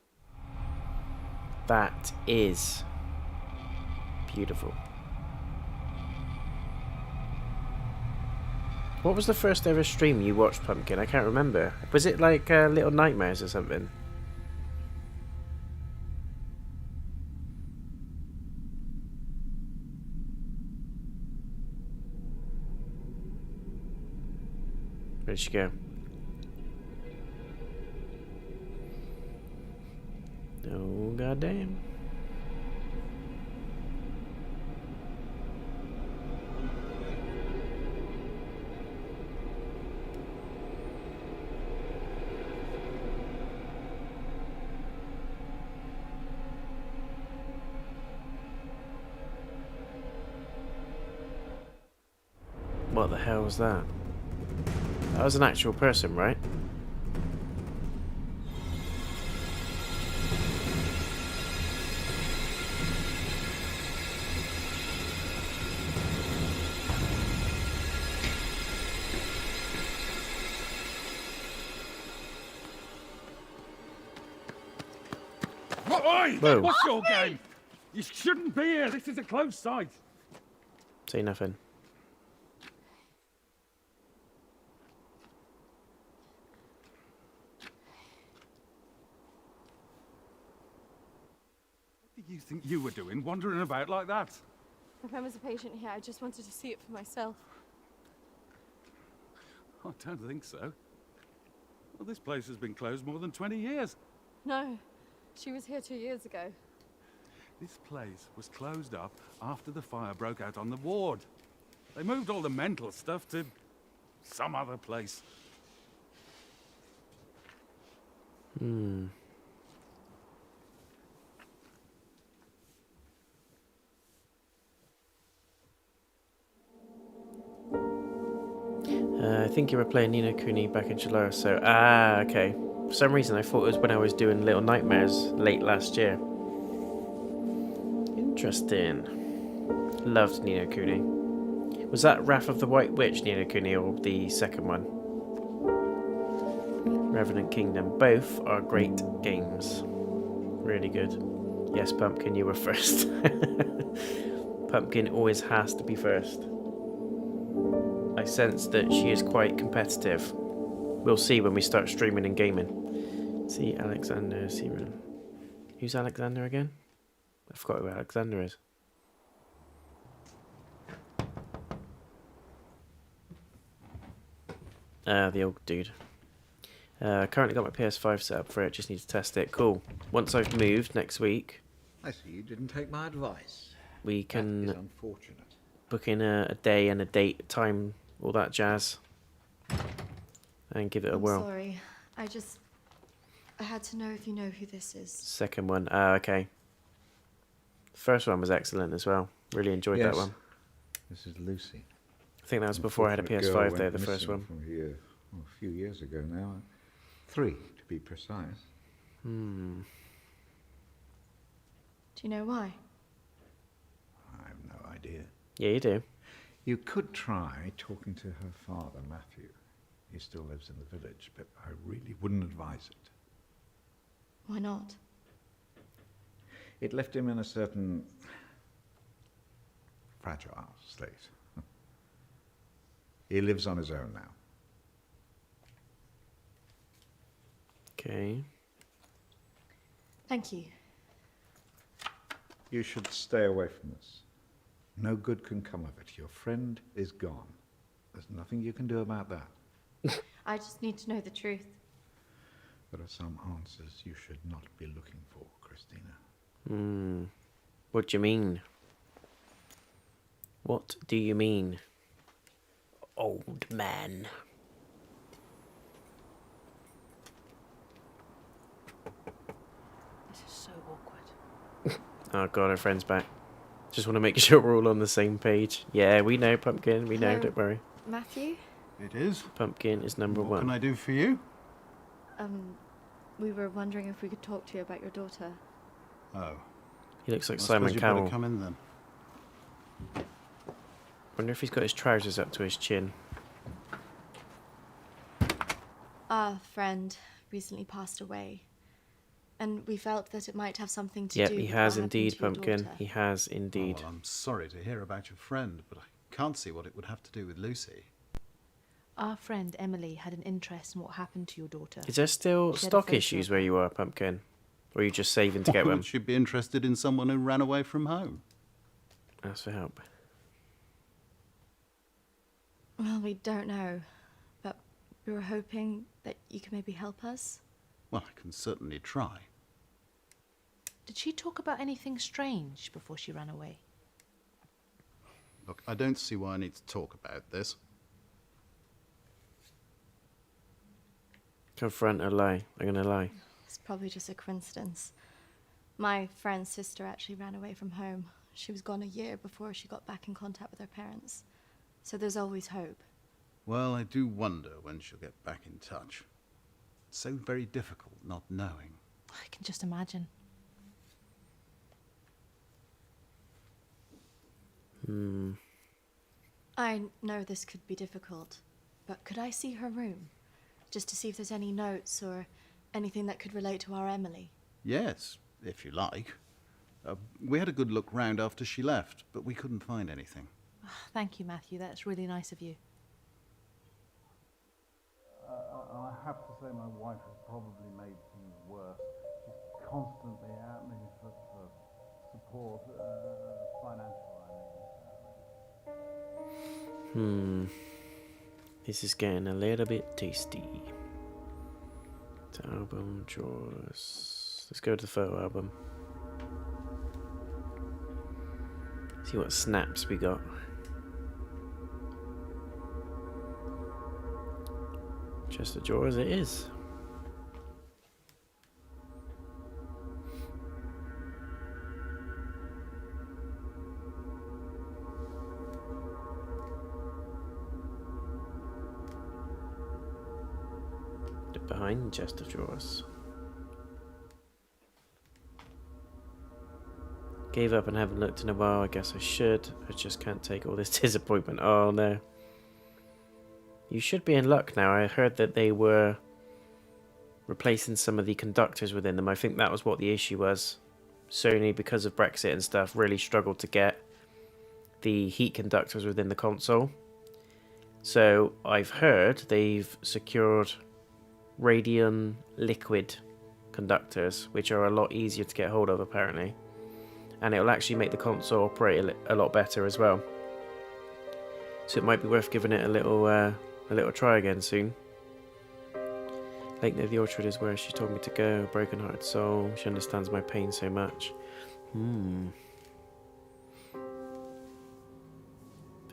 That is beautiful. What was the first ever stream you watched, Pumpkin? I can't remember. Was it like Little Nightmares or something? Where'd she go? Oh, goddamn. What the hell was that? That was an actual person, right? Whoa. What's your game? You shouldn't be here. This is a closed site. Say nothing. What do you think you were doing, wandering about like that? My friend was a patient here. I just wanted to see it for myself. I don't think so. Well, this place has been closed more than 20 years. No, she was here 2 years ago. This place was closed up after the fire broke out on the ward. They moved all the mental stuff to some other place. I think you were playing Ni no Kuni back in July or so. Ah, okay. For some reason I thought it was when I was doing Little Nightmares late last year. Interesting. Loved Ni no Kuni. Was that Wrath of the White Witch Ni no Kuni or the second one? Revenant Kingdom. Both are great games. Really good. Yes, Pumpkin, you were first. Pumpkin always has to be first. I sense that she is quite competitive. We'll see when we start streaming and gaming. See Alexander Seaman. Who's Alexander again? I forgot who Alexander is. The old dude. Currently got my PS5 set up for it, just need to test it. Cool. Once I've moved next week, I see you didn't take my advice. we That is can unfortunate. book in a day and a date, time, all that jazz, and give it a I'm whirl. sorry. I had to know if you know who this is. Second one, okay. First one was excellent as well. Really enjoyed that Yes. one. This is Lucy. I think that was before I had a Unfortunate girl PS5 though, went the first missing one. From here, a few years ago now. 3, to be precise. Hmm. Do you know why? I have no idea. Yeah, you do. You could try talking to her father, Matthew. He still lives in the village, but I really wouldn't advise it. Why not? It left him in a certain fragile state. He lives on his own now. Okay. Thank you. You should stay away from this. No good can come of it. Your friend is gone. There's nothing you can do about that. I just need to know the truth. There are some answers you should not be looking for, Kristina. Hmm. What do you mean? What do you mean? Old man. This is so awkward. Oh god, our friend's back. Just want to make sure we're all on the same page. Yeah, we know, Pumpkin. We know, Hello. don't worry. Matthew? It is. Pumpkin is number What one. can I do for you? We were wondering if we could talk to you about your daughter. Oh. He looks like I Simon suppose you'd better Cowell. come in then. Wonder if he's got his trousers up to his chin. Our friend recently passed away, and we felt that it might have something to Yep, do he with has what happened indeed, to your Pumpkin. daughter. He has Oh, indeed. well, I'm sorry to hear about your friend, but I can't see what it would have to do with Lucy. Our friend Emily had an interest in what happened to your daughter. Is there still She had a stock photo issues of where her. you are, Pumpkin? Or are you just saving to get Why one? would she be interested in someone who ran away from home? Ask for help. Well, we don't know, but we were hoping that you could maybe help us. Well, I can certainly try. Did she talk about anything strange before she ran away? Look, I don't see why I need to talk about this. Confront or lie? I'm gonna lie. It's probably just a coincidence. My friend's sister actually ran away from home. She was gone a year before she got back in contact with her parents. So there's always hope. Well, I do wonder when she'll get back in touch. It's so very difficult not knowing. I can just imagine. I know this could be difficult, but could I see her room? Just to see if there's any notes or anything that could relate to our Emily. Yes, if you like. We had a good look round after she left, but we couldn't find anything. Thank you, Matthew. That's really nice of you. I have to say my wife has probably made things worse. She's constantly at me for support, financial, I mean. This is getting a little bit tasty. To album drawers. Let's go to the photo album. See what snaps we got. Chest of drawers it is. Behind the chest of drawers. Gave up and haven't looked in a while. I guess I should. I just can't take all this disappointment. Oh no. You should be in luck now. I heard that they were replacing some of the conductors within them. I think that was what the issue was. Sony, because of Brexit and stuff, really struggled to get the heat conductors within the console. So I've heard they've secured Radiant Liquid conductors, which are a lot easier to get hold of apparently. And it will actually make the console operate a lot better as well. So it might be worth giving it a little try again soon. Lake near the orchard is where she told me to go. Broken-hearted soul. She understands my pain so much.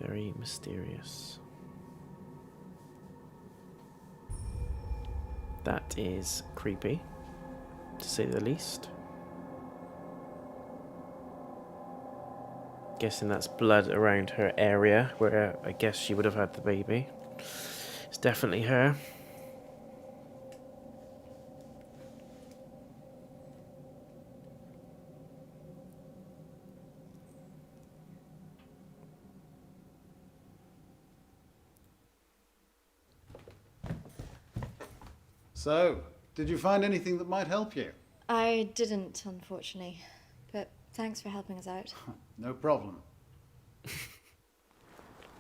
Very mysterious. That is creepy, to say the least. Guessing that's blood around her area where I guess she would have had the baby. It's definitely her. So, did you find anything that might help you? I didn't, unfortunately. But thanks for helping us out. No problem.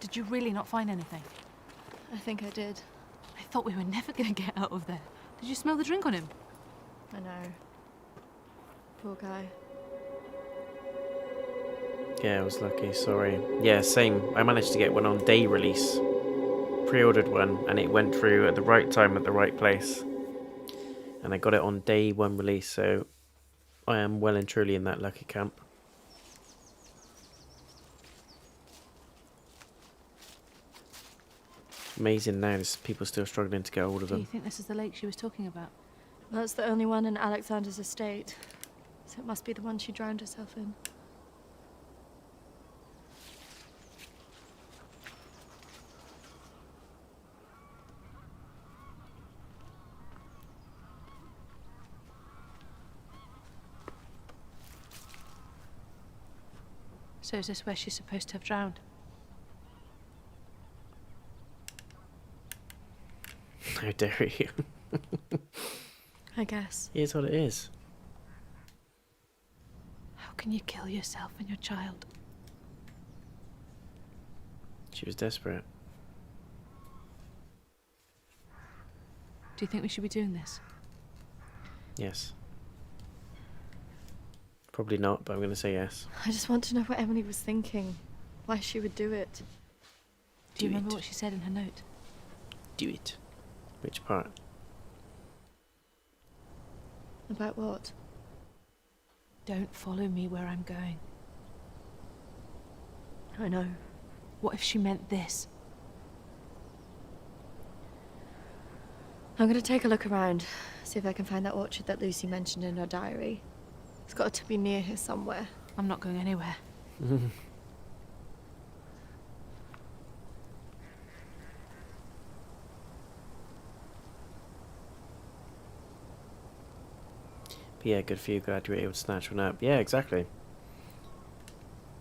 Did you really not find anything? I think I did. I thought we were never going to get out of there. Did you smell the drink on him? I know. Poor guy. Yeah, I was lucky, sorry. Yeah, same. I managed to get one on day release. Pre-ordered one, and it went through at the right time at the right place. And I got it on day one release, so I am well and truly in that lucky camp. Amazing now, there's people still struggling to get hold of Do you them. think this is the lake she was talking about? Well, it's the only one in Alexander's estate. So it must be the one she drowned herself in. So is this where she's supposed to have drowned? How dare you? I guess. Here's what it is. How can you kill yourself and your child? She was desperate. Do you think we should be doing this? Yes. Probably not, but I'm going to say yes. I just want to know what Emily was thinking. Why she would do it. Do you remember what she said in her note? Do it. Which part? About what? Don't follow me where I'm going. I know. What if she meant this? I'm going to take a look around, see if I can find that orchard that Lucy mentioned in her diary. It's got to be near here somewhere. I'm not going anywhere. But yeah, good for you. Glad you were able to snatch one up. Yeah, exactly.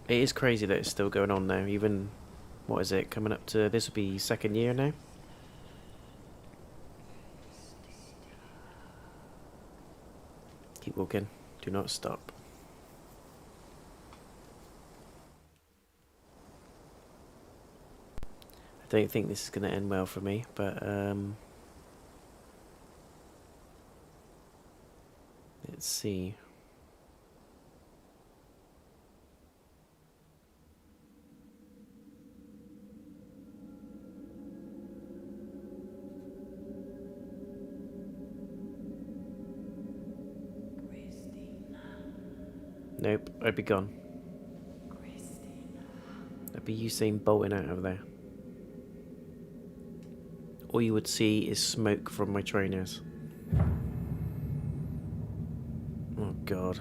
It is crazy that it's still going on now. Even, what is it, coming up to, this will be second year now? Keep walking. Do not stop. I don't think this is going to end well for me, but let's see. Nope, I'd be gone. That'd be you saying bolting out of there. All you would see is smoke from my trainers. Oh god.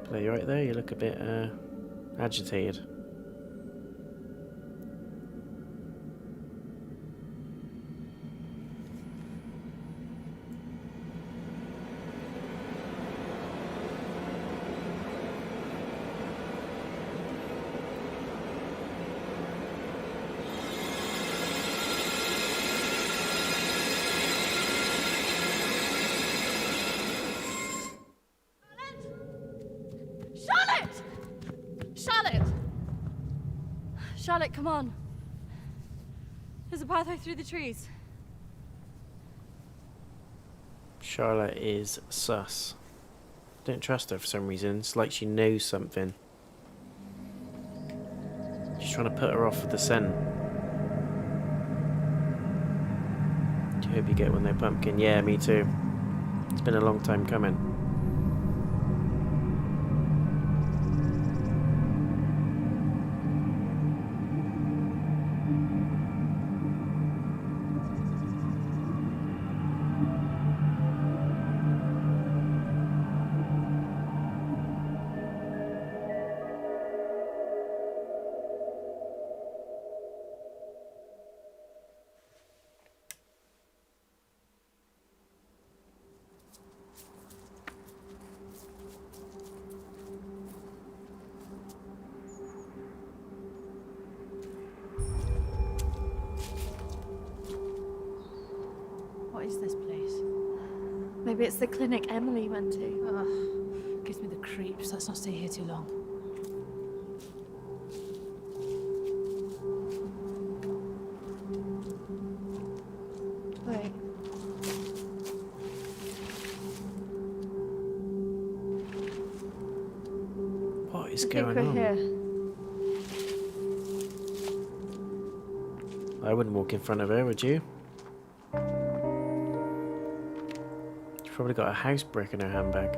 Play right there, you look a bit agitated. Charlotte! Charlotte! Charlotte, come on. There's a pathway through the trees. Charlotte is sus. Don't trust her for some reason. It's like she knows something. She's trying to put her off with the scent. Do you hope you get one there, Pumpkin? Yeah, me too. It's been a long time coming. What is this place? Maybe it's the clinic Emily went to. Ugh, gives me the creeps. Let's not stay here too long. Wait. What is I think going we're on? here. I wouldn't walk in front of her, would you? She's probably got a house brick in her handbag.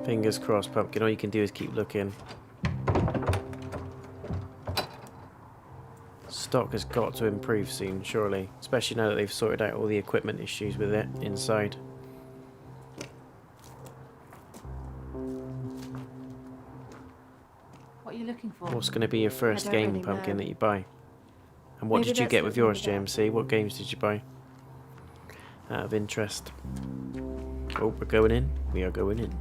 Fingers crossed, Pumpkin. All you can do is keep looking. Stock has got to improve soon, surely. Especially now that they've sorted out all the equipment issues with it inside. What are you looking for? What's going to be your first don't game, really Pumpkin, know. that you buy? And what Maybe did you that's get what with we yours, need about. JMC? What games did you buy? Out of interest. Oh, we're going in. We are going in.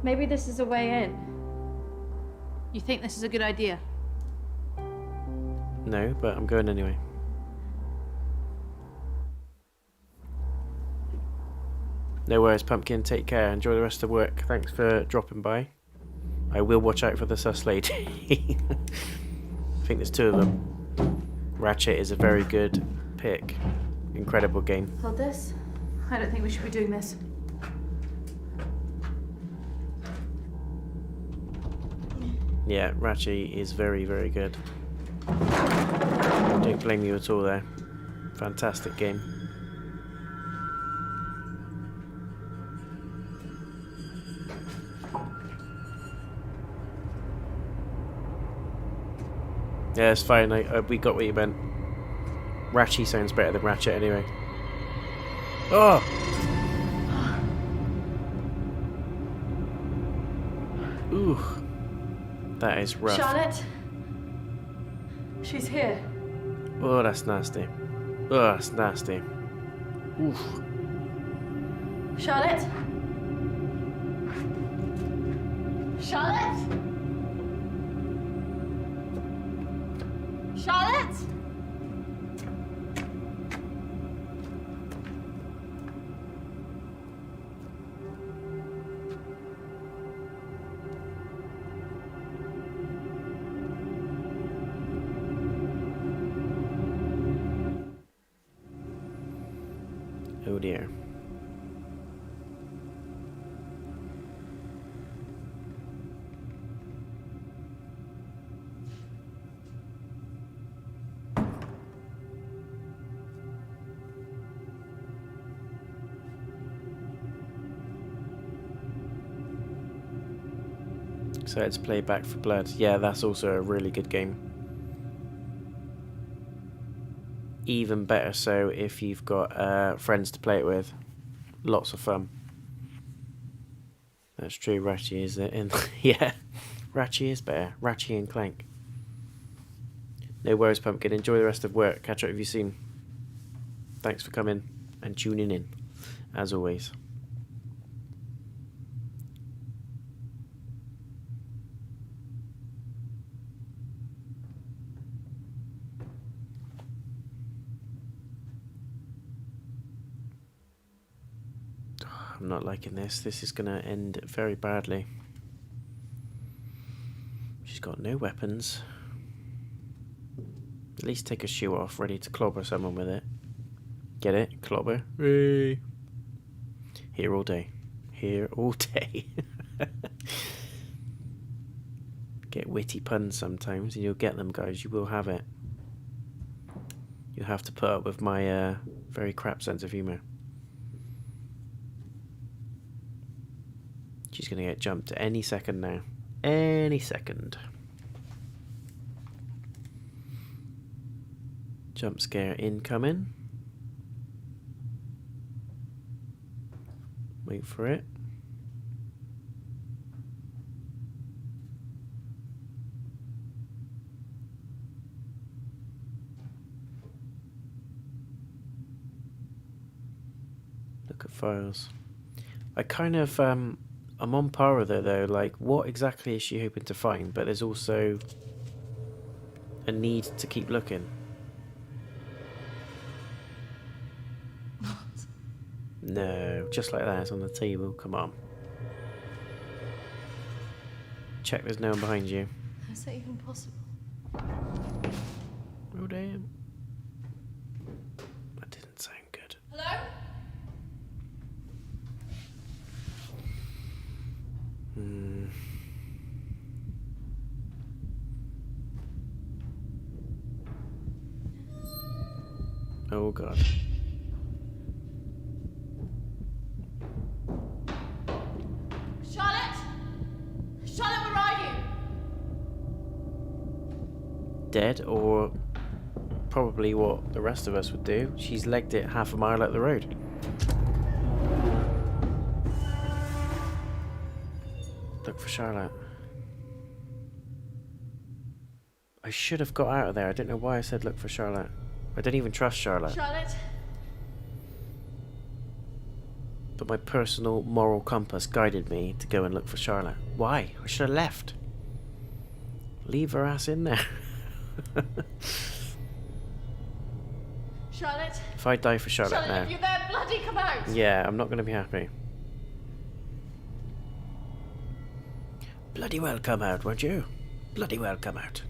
Maybe this is a way in. You think this is a good idea? No, but I'm going anyway. No worries, Pumpkin. Take care. Enjoy the rest of work. Thanks for dropping by. I will watch out for the sus lady. I think there's two of them. Ratchet is a very good pick. Incredible game. Hold this. I don't think we should be doing this. Yeah, Ratchet is very, very good. Don't blame you at all there. Fantastic game. Yeah, it's fine. We got what you meant. Ratchet sounds better than Ratchet anyway. Oh! Ooh. That is rough. Charlotte? She's here. Oh, that's nasty. Oh, that's nasty. Oof. Charlotte? Charlotte? Charlotte? Oh dear. So it's play Back for Blood. Yeah, that's also a really good game. Even better so if you've got friends to play it with. Lots of fun. That's true, Ratchet is in. Yeah, Ratchet is better. Ratchet and Clank. No worries, Pumpkin. Enjoy the rest of work. Catch up with you soon. Thanks for coming and tuning in, as always. I'm not liking this. This is going to end very badly. She's got no weapons. At least take a shoe off, ready to clobber someone with it. Get it? Clobber. Hey. Here all day. Here all day. Get witty puns sometimes, and you'll get them, guys. You will have it. You have to put up with my very crap sense of humour. She's going to get jumped any second now. Any second. Jump scare incoming. Wait for it. Look at files. I kind of I'm on par with her though. Like, what exactly is she hoping to find? But there's also a need to keep looking. No, just like that, it's on the table. Come on. Check there's no one behind you. How's that even possible? Oh, damn. That didn't sound good. Hello? Oh, God. Charlotte? Charlotte, where are you? Dead, or probably what the rest of us would do. She's legged it half a mile up the road. Look for Charlotte. I should have got out of there. I don't know why I said look for Charlotte. I don't even trust Charlotte. Charlotte? But my personal moral compass guided me to go and look for Charlotte. Why? I should have left. Leave her ass in there. Charlotte? If I die for Charlotte Charlotte, now. if you're there, bloody come out! Yeah, I'm not going to be happy. Bloody well come out, won't you? Bloody well come out.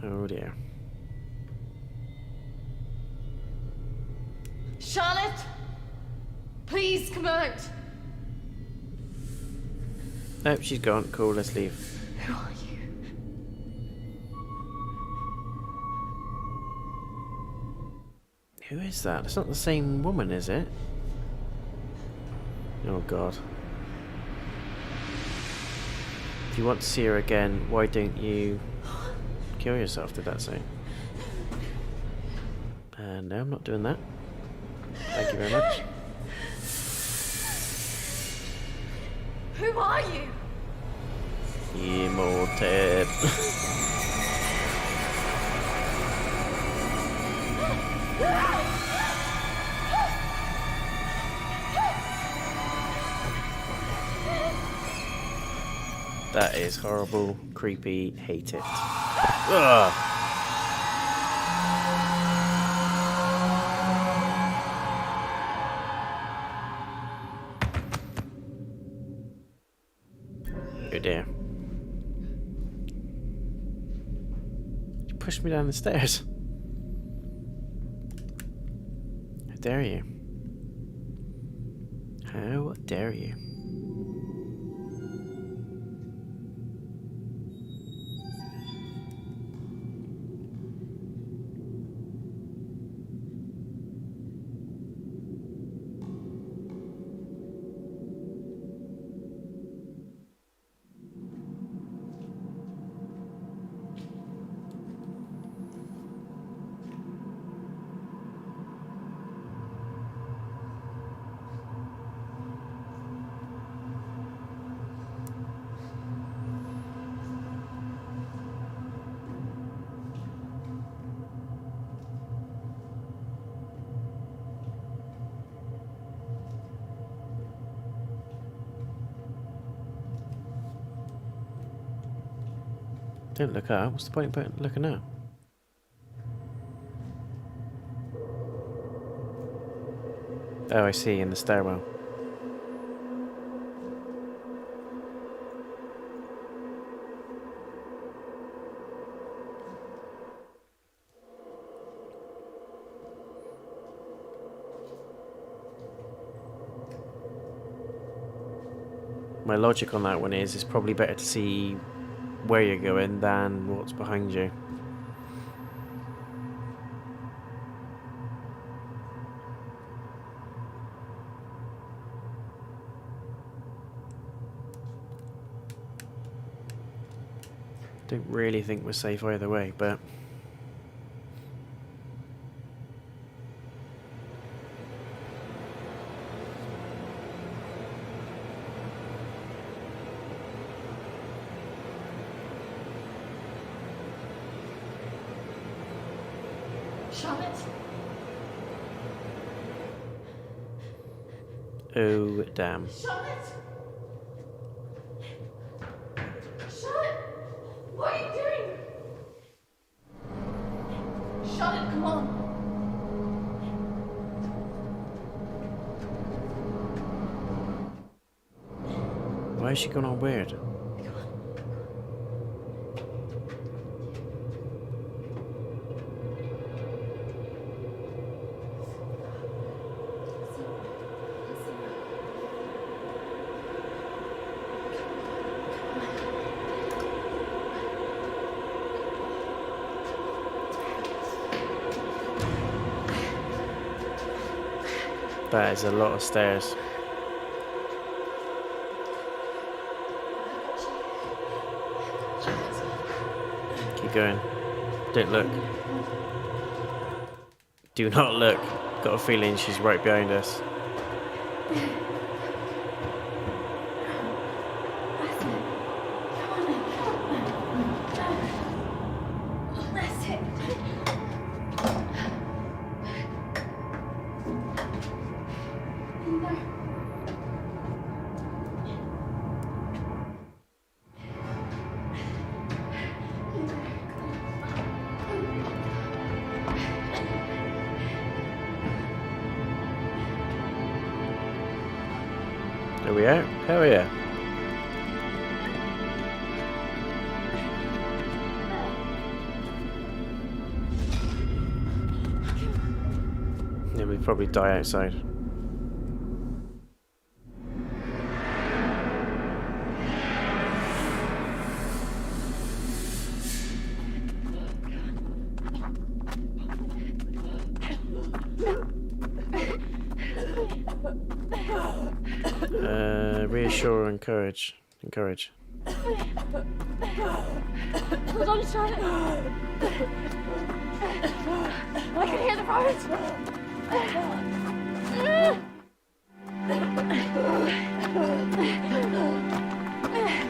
Oh dear. Charlotte! Please come out! Oh, she's gone. Cool, let's leave. Who are you? Who is that? It's not the same woman, is it? Oh god. If you want to see her again, why don't you kill yourself, did that say? No, I'm not doing that. Thank you very much. Who are you? Immortal. That is horrible, creepy, hate it. Ugh. Oh dear. You pushed me down the stairs. How dare you? How dare you? Don't look up. What's the point in looking up? Oh, I see, in the stairwell. My logic on that one is it's probably better to see where you're going than what's behind you. Don't really think we're safe either way, but... Charlotte? Oh, damn. Charlotte? Charlotte? What are you doing? Charlotte, come on. Why is she going on weird? That is a lot of stairs. Keep going. Don't look. Do not look. Got a feeling she's right behind us. Are we out? Hell yeah. Yeah, we'd probably die outside. Reassure, encourage. Encourage. Hold on, Charlotte. I can hear the roads.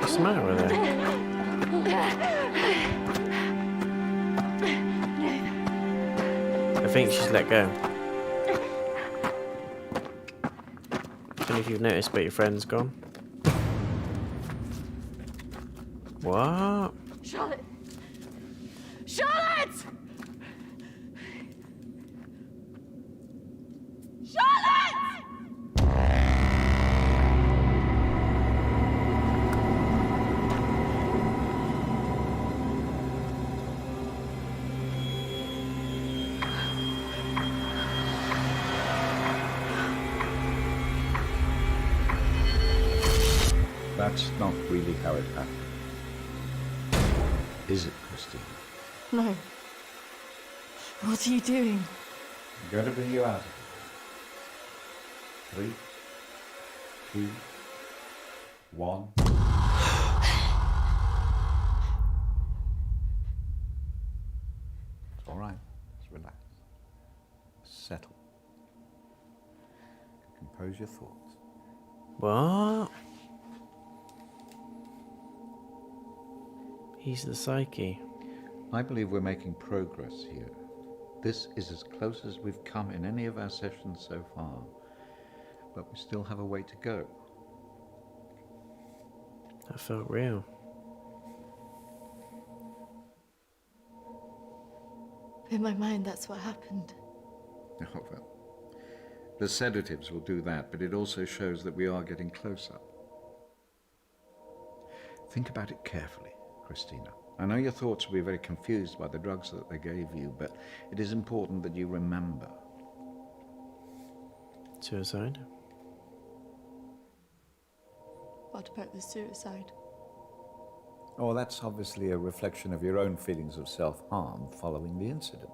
What's the matter with her? I think she's let go. I don't know if you've noticed, but your friend's gone. What? Charlotte! Charlotte! Charlotte! That's not really how it happened. Is it, Kristina? No. What are you doing? I'm going to bring you out of it. 3, 2, 1. It's all right. Just relax. Settle. Compose your thoughts. What? He's the psyche. I believe we're making progress here. This is as close as we've come in any of our sessions so far, but we still have a way to go. That felt real. In my mind, that's what happened. Oh, well. The sedatives will do that, but it also shows that we are getting closer. Think about it carefully, Kristina. I know your thoughts will be very confused by the drugs that they gave you, but it is important that you remember. Suicide? What about the suicide? Oh, that's obviously a reflection of your own feelings of self-harm following the incident.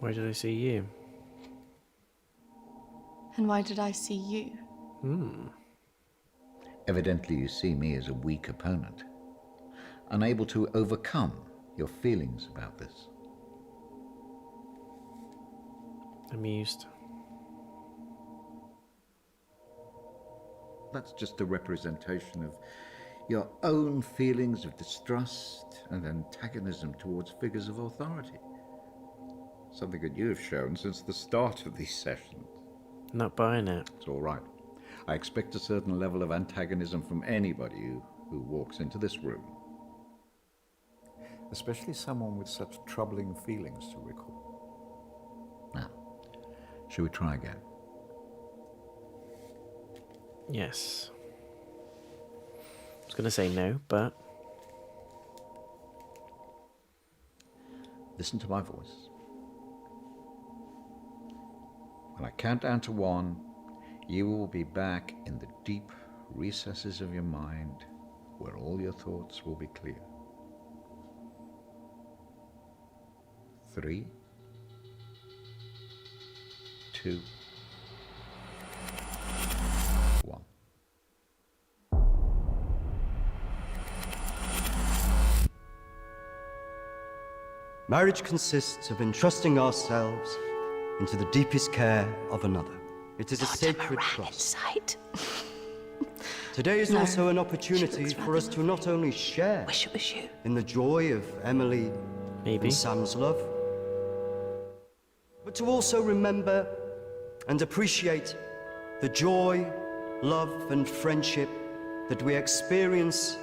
Why did I see you? And why did I see you? Evidently you see me as a weak opponent, unable to overcome your feelings about this. Amused. That's just a representation of your own feelings of distrust and antagonism towards figures of authority. Something that you have shown since the start of these sessions. Not buying it. It's all right. I expect a certain level of antagonism from anybody who walks into this room. Especially someone with such troubling feelings to recall. Now, shall we try again? Yes. I was going to say no, but... Listen to my voice. When I count down to 1, you will be back in the deep recesses of your mind where all your thoughts will be clear. 3, 2, 1. Marriage consists of entrusting ourselves into the deepest care of another. It is a sacred trust. Today is also an opportunity for us to not only share in the joy of Emily and Sam's love, but to also remember and appreciate the joy, love, and friendship that we experience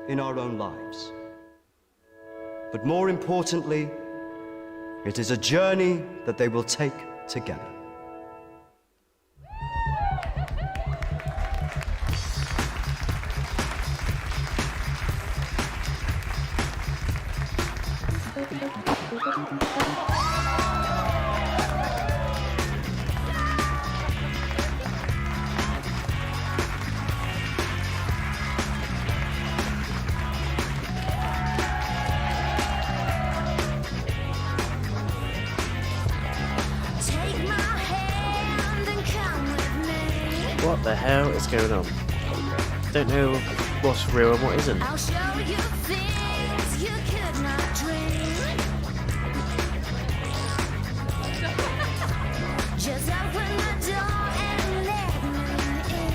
in our own lives. But more importantly, it is a journey that they will take together. What the hell is going on? Don't know what's real and what isn't. I'll show you things you could not dream. Just open the door and let me in.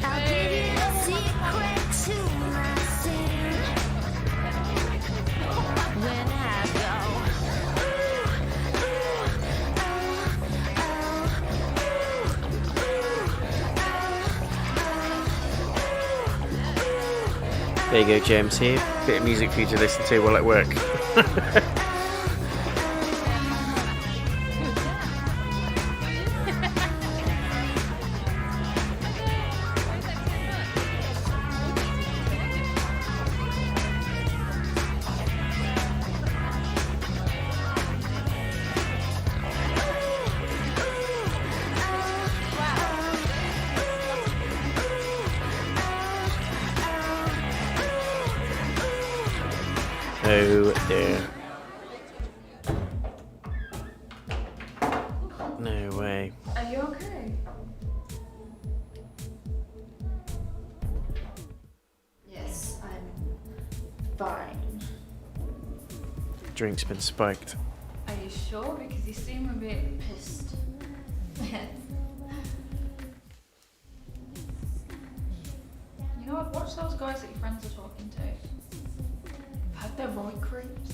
I'll give you the secret to my sin. When I go. There you go, James, here. Bit of music for you to listen to while at work. Oh dear. No way. Are you okay? Yes, I'm fine. Drink's been spiked. Are you sure? Because you seem a bit pissed. Yes. You know what? Watch those guys that your friends are talking to. I've had their right creeps.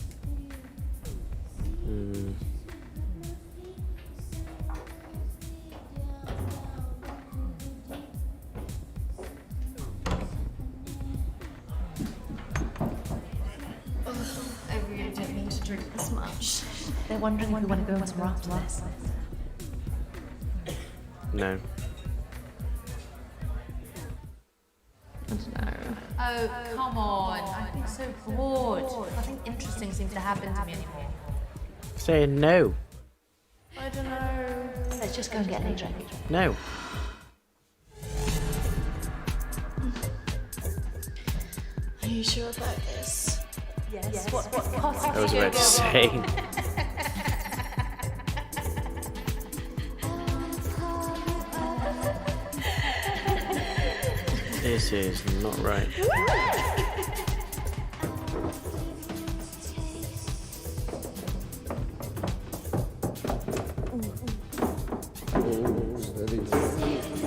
drink this much. They're wondering if we want to go on some after this. No. I don't know. Oh, come on. I've been so bored. Nothing interesting seems to happen to me anymore. Saying no. I don't know. Let's just go and get a drink. No. Are you sure about this? Yes. What I was about to say. This is not right.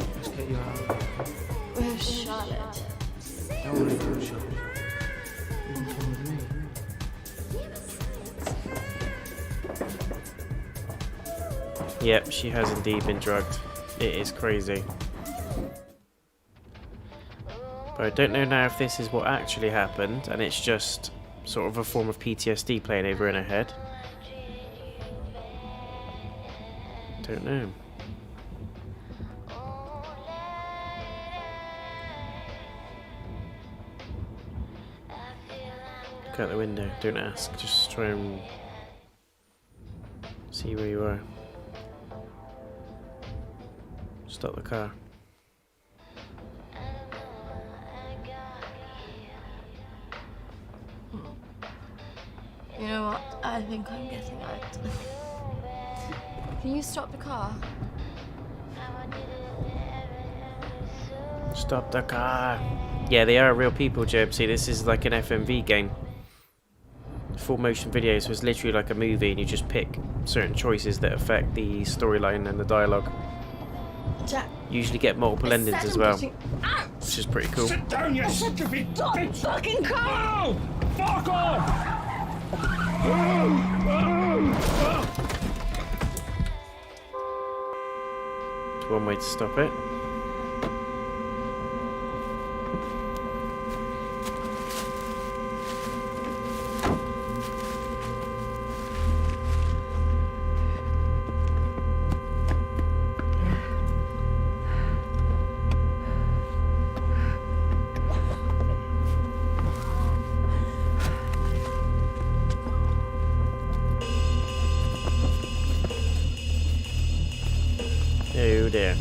Let's get you out. Where's Charlotte? Don't worry about Charlotte. You can come with me. Yep, she has indeed been drugged. It is crazy. But I don't know now if this is what actually happened and it's just sort of a form of PTSD playing over in her head. Don't know. Look out the window, don't ask, just try and see where you are. Stop the car. You know what? I think I'm getting out. Can you stop the car? Stop the car. Yeah, they are real people, Job. See, this is like an FMV game. Full motion video, so it's literally like a movie and you just pick certain choices that affect the storyline and the dialogue. Jack. Usually get multiple endings as well, which is pretty cool. Sit down, you stupid bitch! Fucking car! No! Fuck off! It's one way to stop it. Oh dear.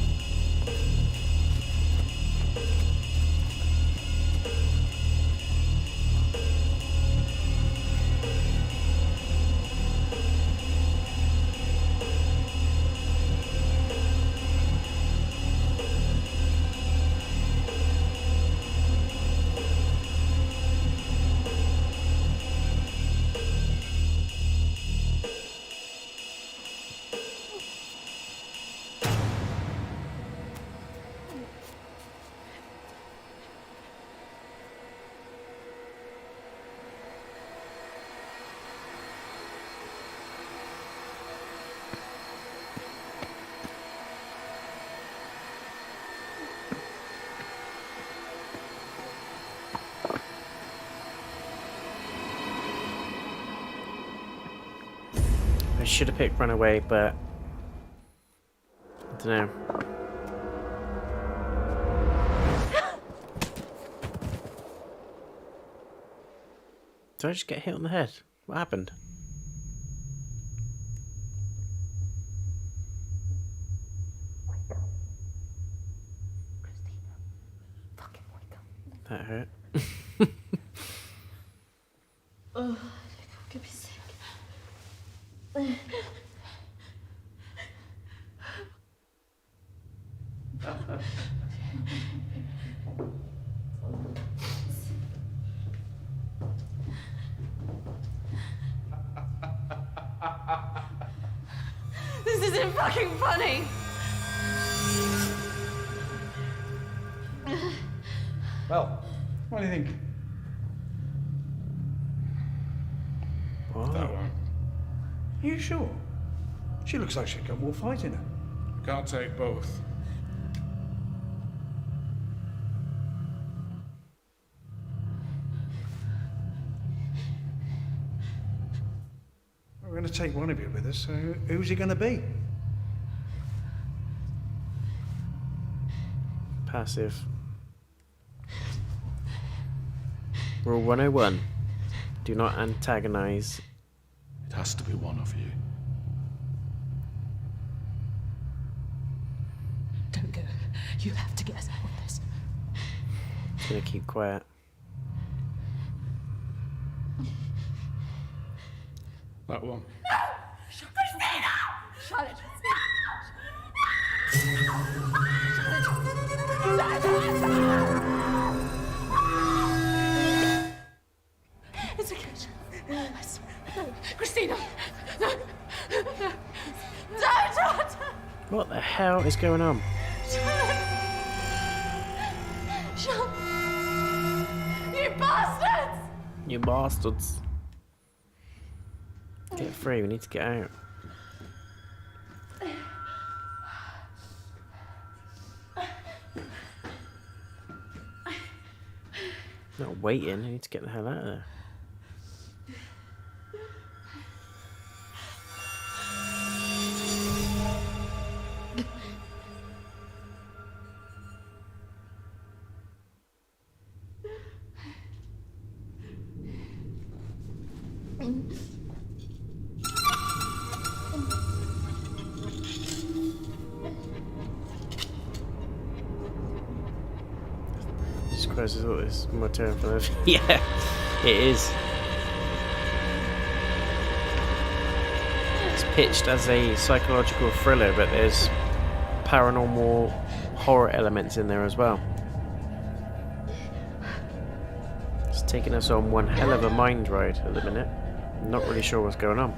I should have picked Runaway, but I don't know. Did I just get hit on the head? What happened? Kristina, fucking wake up. That hurt. Oh, I'm gonna be sick. This isn't fucking funny. Well, what do you think? What? That one. Are you sure? She looks like she's got more fight in her. Can't take both. going to take one of you with us, so who's it going to be? Passive. Rule 101. Do not antagonize. It has to be one of you. Don't go. You have to get us out of this. Just gonna keep quiet. That one. Kristina! Charlotte! It's okay. I swear. No. Kristina! No! No! Don't! What the hell is going on? Charlotte! You bastards! You bastards. Get free, we need to get out. Not waiting, I need to get the hell out of there. Jesus Christ, I thought this was more terrifying. Yeah, it is. It's pitched as a psychological thriller, but there's paranormal horror elements in there as well. It's taking us on one hell of a mind ride at the minute. I'm not really sure what's going on.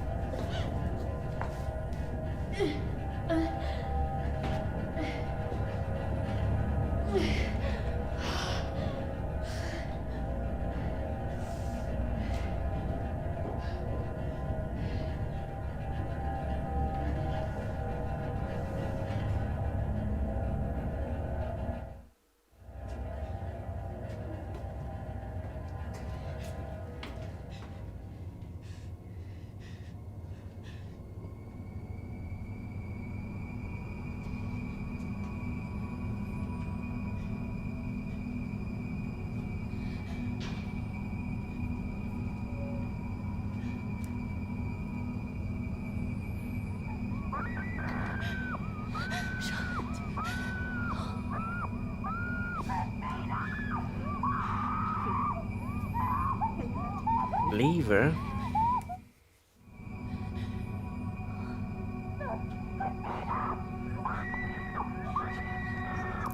Leave her?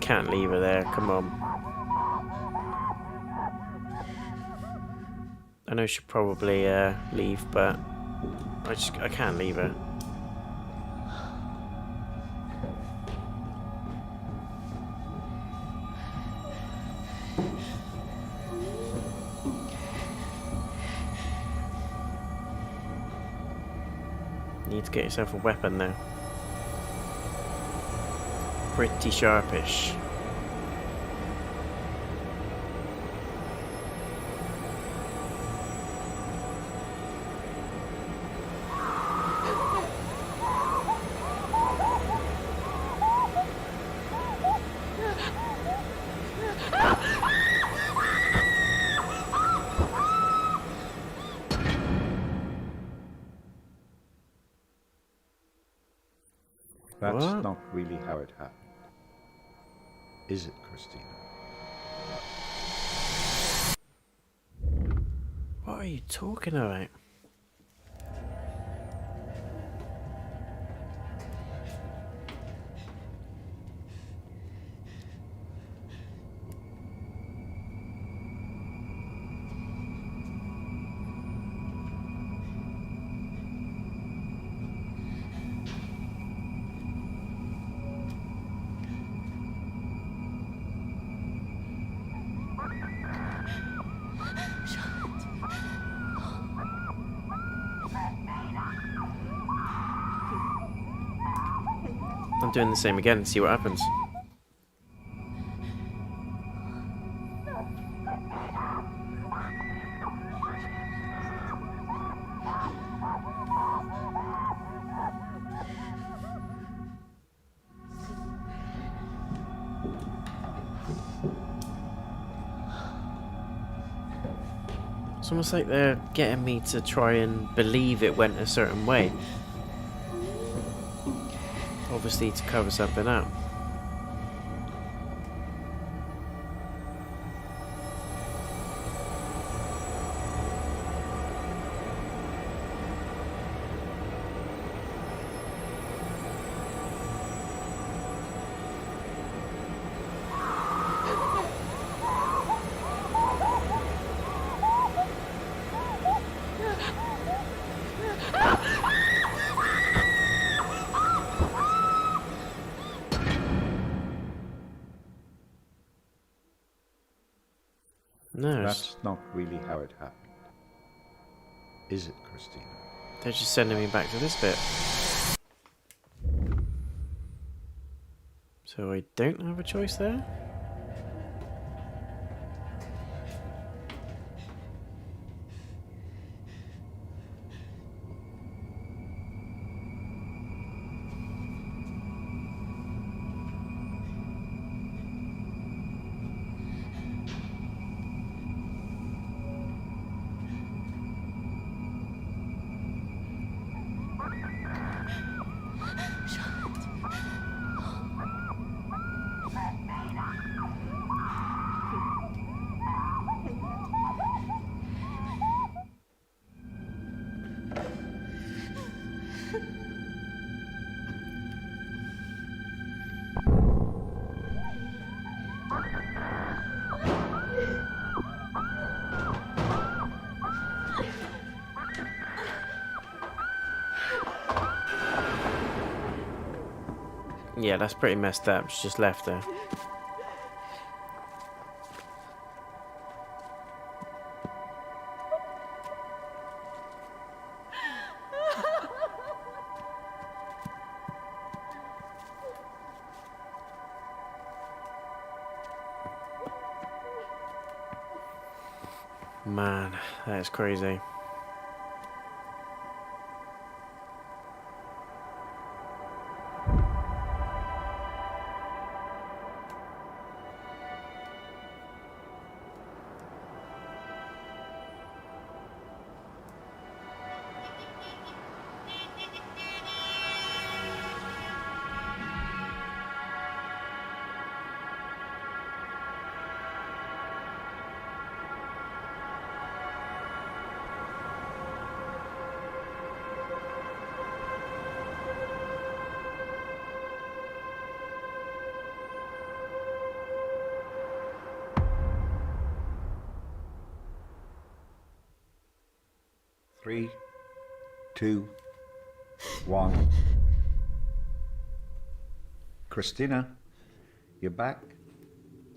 Can't leave her there, come on. I know she'll probably leave, but I can't leave her. Need to get yourself a weapon now. Pretty sharpish. That's What? not really how it happened. Is it, Kristina? What are you talking about? I'm doing the same again and see what happens. It's almost like they're getting me to try and believe it went a certain way. Obviously to cover something up. No, That's not really how it happened. Is it, Kristina? they're just sending me back to this bit. So I don't have a choice there? Yeah, that's pretty messed up. She just left her. Man, that is crazy. Three, 2, 1. Kristina, you're back.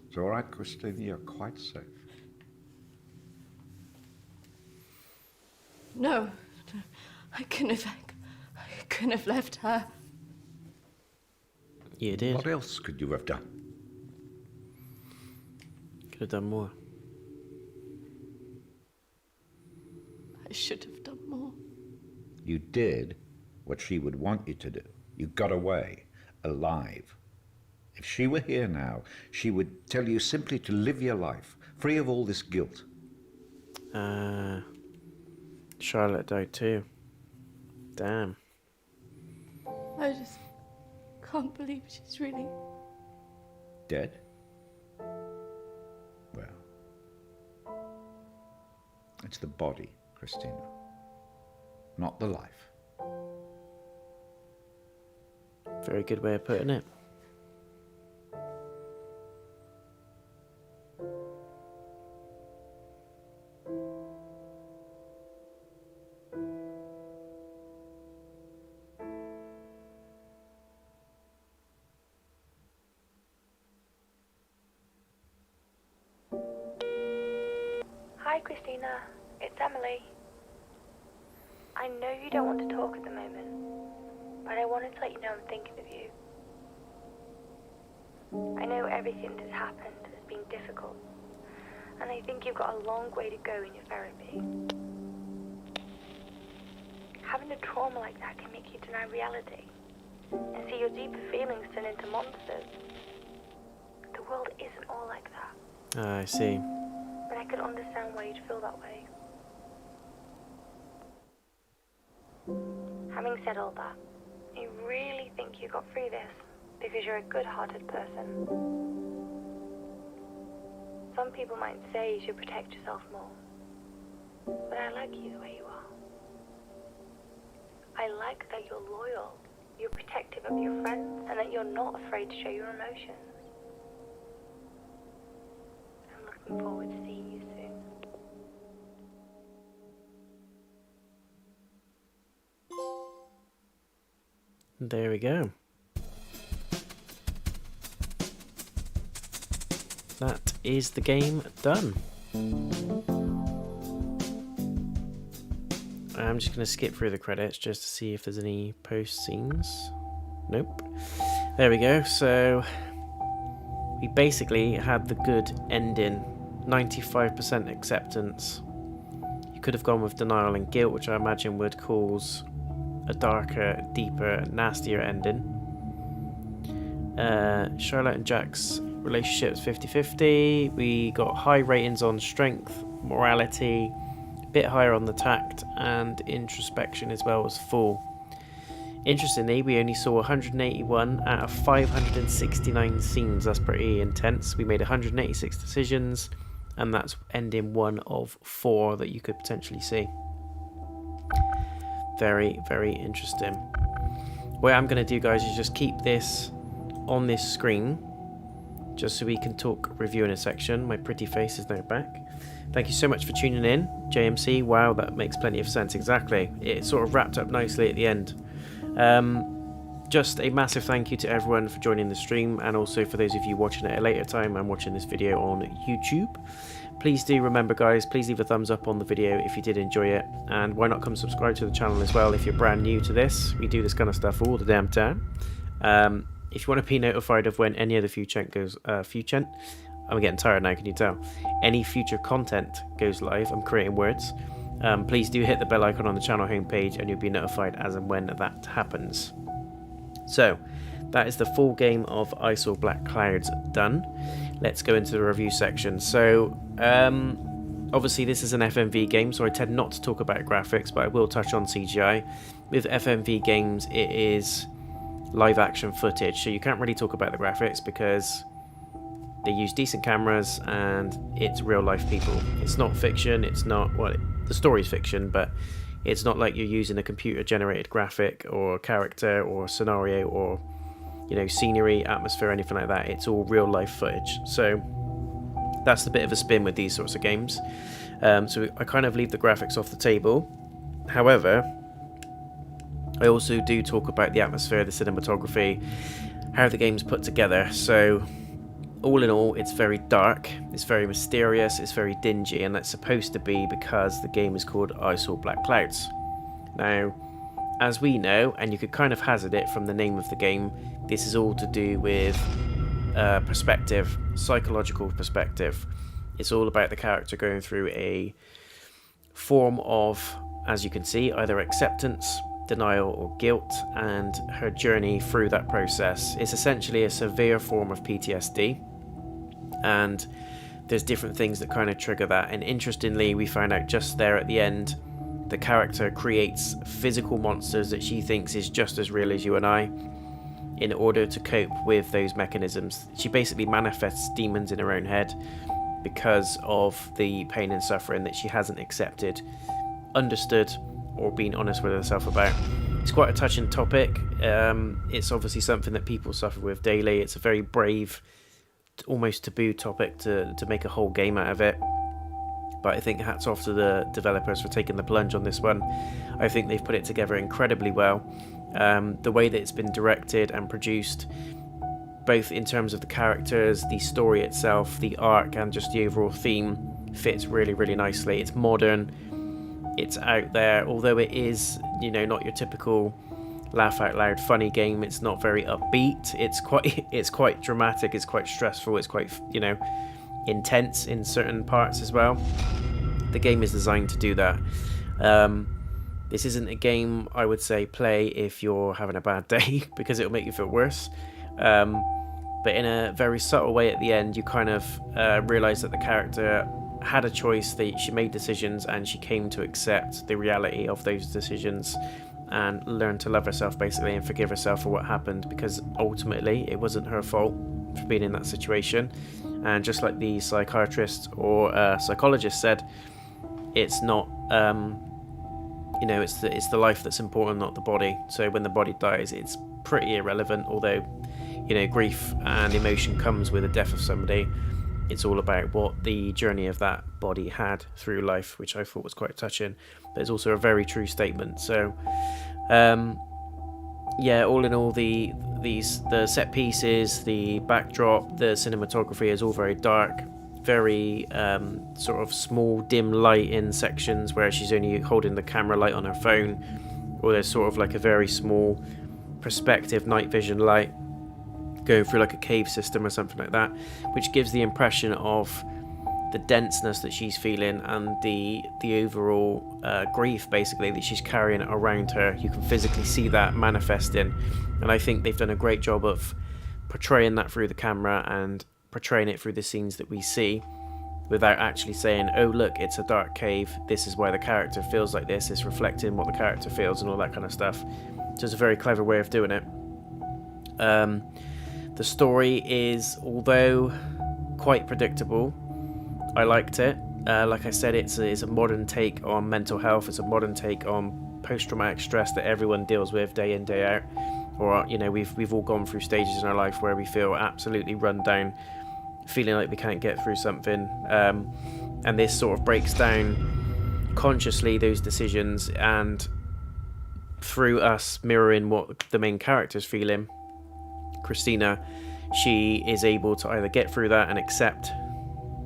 It's all right, Kristina. You're quite safe. No, I couldn't have left her. You did. What else could you have done? Could have done more. I should have done more. You did what she would want you to do. You got away, alive. If she were here now, she would tell you simply to live your life, free of all this guilt. Charlotte died too. Damn. I just can't believe she's really... Dead? Well, it's the body, Kristina, not the life. Very good way of putting it. Hi, Kristina. It's Emily. I know you don't want to talk at the moment, but I wanted to let you know I'm thinking of you. I know everything that's happened has been difficult, and I think you've got a long way to go in your therapy. Having a trauma like that can make you deny reality and see your deeper feelings turn into monsters. The world isn't all like that. I see. But I could understand why you'd feel that way. Having said all that, I really think you got through this because you're a good-hearted person. Some people might say you should protect yourself more, but I like you the way you are. I like that you're loyal, you're protective of your friends, and that you're not afraid to show your emotions. I'm looking forward to seeing you soon. There we go. That is the game done. I'm just going to skip through the credits just to see if there's any post scenes. Nope. There we go. So we basically had the good ending. 95% acceptance. You could have gone with denial and guilt, which I imagine would cause a darker, deeper, nastier ending. Charlotte and Jack's relationship is 50-50. We got high ratings on strength, morality, a bit higher on the tact, and introspection as well as full. Interestingly, we only saw 181 out of 569 scenes. That's pretty intense. We made 186 decisions, and that's ending 1 of 4 that you could potentially see. Very, very interesting. What I'm going to do, guys, is just keep this on this screen just so we can talk review in a section. My pretty face is now back. Thank you so much for tuning in, JMC. Wow, that makes plenty of sense. Exactly. It sort of wrapped up nicely at the end. Just a massive thank you to everyone for joining the stream, and also for those of you watching at a later time and watching this video on YouTube. Please do remember, guys, please leave a thumbs up on the video if you did enjoy it, and why not come subscribe to the channel as well if you're brand new to this. We do this kind of stuff all the damn time. If you want to be notified of when any of the future goes, I'm getting tired now, can you tell? Any future content goes live, I'm creating words. Please do hit the bell icon on the channel homepage and you'll be notified as and when that happens. So, that is the full game of I Saw Black Clouds done. Let's go into the review section. So, obviously this is an FMV game, so I tend not to talk about graphics, but I will touch on CGI. With FMV games, it is live action footage, so you can't really talk about the graphics because they use decent cameras and it's real life people. It's not fiction, it's not, well, the story's fiction, but it's not like you're using a computer generated graphic or character or scenario or, you know, scenery, atmosphere, anything like that. It's all real life footage. So that's the bit of a spin with these sorts of games. So I kind of leave the graphics off the table. However, I also do talk about the atmosphere, the cinematography, how the game's put together. So all in all, it's very dark, it's very mysterious, it's very dingy, and that's supposed to be because the game is called I Saw Black Clouds. Now, as we know, and you could kind of hazard it from the name of the game, this is all to do with perspective, psychological perspective. It's all about the character going through a form of, as you can see, either acceptance, denial or guilt, and her journey through that process. It's essentially a severe form of PTSD, and there's different things that kind of trigger that. And interestingly, we find out just there at the end, the character creates physical monsters that she thinks is just as real as you and I in order to cope with those mechanisms. She basically manifests demons in her own head because of the pain and suffering that she hasn't accepted, understood, or been honest with herself about. It's quite a touching topic. It's obviously something that people suffer with daily. It's a very brave, almost taboo topic to make a whole game out of it. But I think hats off to the developers for taking the plunge on this one. I think they've put it together incredibly well. The way that it's been directed and produced, both in terms of the characters, the story itself, the arc, and just the overall theme, fits really, really nicely. It's modern. It's out there, although it is, you know, not your typical laugh out loud funny game. It's not very upbeat. It's quite dramatic. It's quite stressful. It's quite, you know, intense in certain parts as well. The game is designed to do that. This isn't a game I would say play if you're having a bad day because it'll make you feel worse. But in a very subtle way at the end, you kind of realize that the character had a choice, she made decisions, and she came to accept the reality of those decisions and learn to love herself basically and forgive herself for what happened, because ultimately it wasn't her fault for being in that situation. And just like the psychiatrist or psychologist said, it's not it's the life that's important, not the body. So when the body dies, it's pretty irrelevant. Although grief and emotion comes with the death of somebody, it's all about what the journey of that body had through life, which I thought was quite touching, but it's also a very true statement. So all in all, the set pieces, the backdrop, the cinematography is all very dark, very sort of small dim light in sections where she's only holding the camera light on her phone, or there's sort of like a very small perspective night vision light going through like a cave system or something like that, which gives the impression of the denseness that she's feeling and the overall grief basically that she's carrying around her. You can physically see that manifesting, and I think they've done a great job of portraying that through the camera and portraying it through the scenes that we see, without actually saying, oh look, it's a dark cave, this is why the character feels like this, it's reflecting what the character feels and all that kind of stuff. So it's a very clever way of doing it. The story is, although quite predictable, I liked it. Like I said, it's a modern take on mental health. It's a modern take on post-traumatic stress that everyone deals with day in, day out. Or we've all gone through stages in our life where we feel absolutely run down, feeling like we can't get through something. And this sort of breaks down consciously those decisions, and through us mirroring what the main character's feeling, Kristina, she is able to either get through that and accept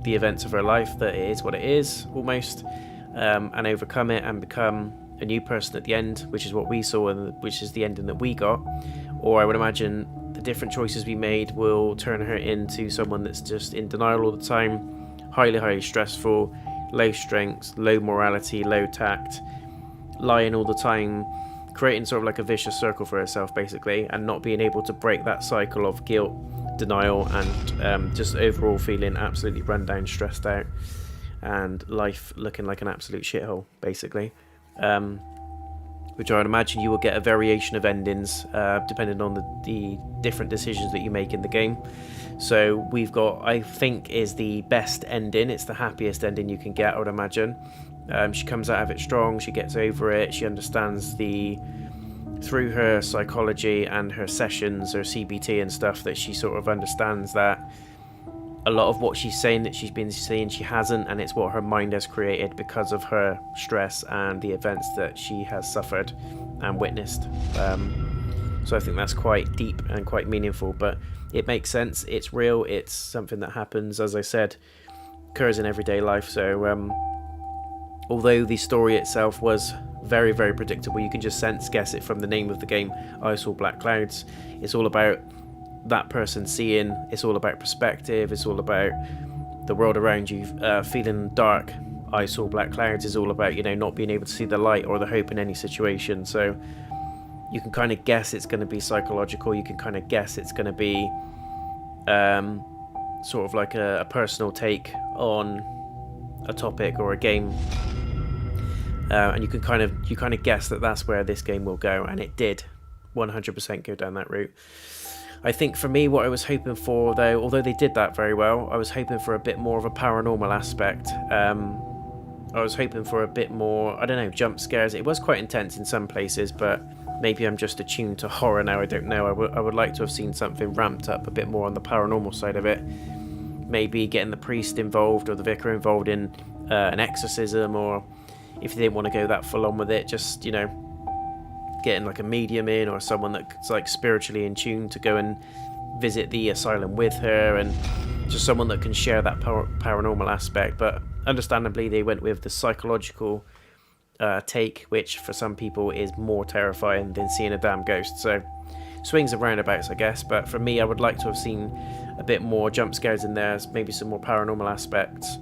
the events of her life, that it is what it is almost, and overcome it and become a new person at the end, which is what we saw and which is the ending that we got. Or I would imagine the different choices we made will turn her into someone that's just in denial all the time, highly stressful, low strength, low morality, low tact, lying all the time, creating sort of like a vicious circle for herself basically, and not being able to break that cycle of guilt, denial, and just overall feeling absolutely run down, stressed out, and life looking like an absolute shithole basically. Which I would imagine you will get a variation of endings depending on the different decisions that you make in the game. So we've got, I think, is the best ending. It's the happiest ending you can get, I would imagine. She comes out of it strong, she gets over it, she understands through her psychology and her sessions, her CBT and stuff, that she sort of understands that a lot of what she's saying that she's been seeing, she hasn't, and it's what her mind has created because of her stress and the events that she has suffered and witnessed. So I think that's quite deep and quite meaningful, but it makes sense, it's real, it's something that happens, as I said, occurs in everyday life. So although the story itself was very predictable, you can just guess it from the name of the game, I Saw Black Clouds. It's all about that person seeing, it's all about perspective, it's all about the world around you feeling dark. I Saw Black Clouds is all about not being able to see the light or the hope in any situation. So you can kind of guess it's going to be psychological, you can kind of guess it's going to be sort of like a personal take on a topic or a game, and you kind of guess that that's where this game will go, and it did 100% go down that route. I think for me, what I was hoping for, though, although they did that very well, I was hoping for a bit more of a paranormal aspect. I was hoping for a bit more, I don't know, jump scares. It was quite intense in some places, but maybe I'm just attuned to horror now, I don't know. I would like to have seen something ramped up a bit more on the paranormal side of it. Maybe getting the priest involved or the vicar involved in an exorcism, or if they didn't want to go that full on with it, just, getting like a medium in or someone that's like spiritually in tune to go and visit the asylum with her, and just someone that can share that paranormal aspect. But understandably, they went with the psychological take, which for some people is more terrifying than seeing a damn ghost. So swings and roundabouts, I guess. But for me, I would like to have seen a bit more jump scares in there, maybe some more paranormal aspects,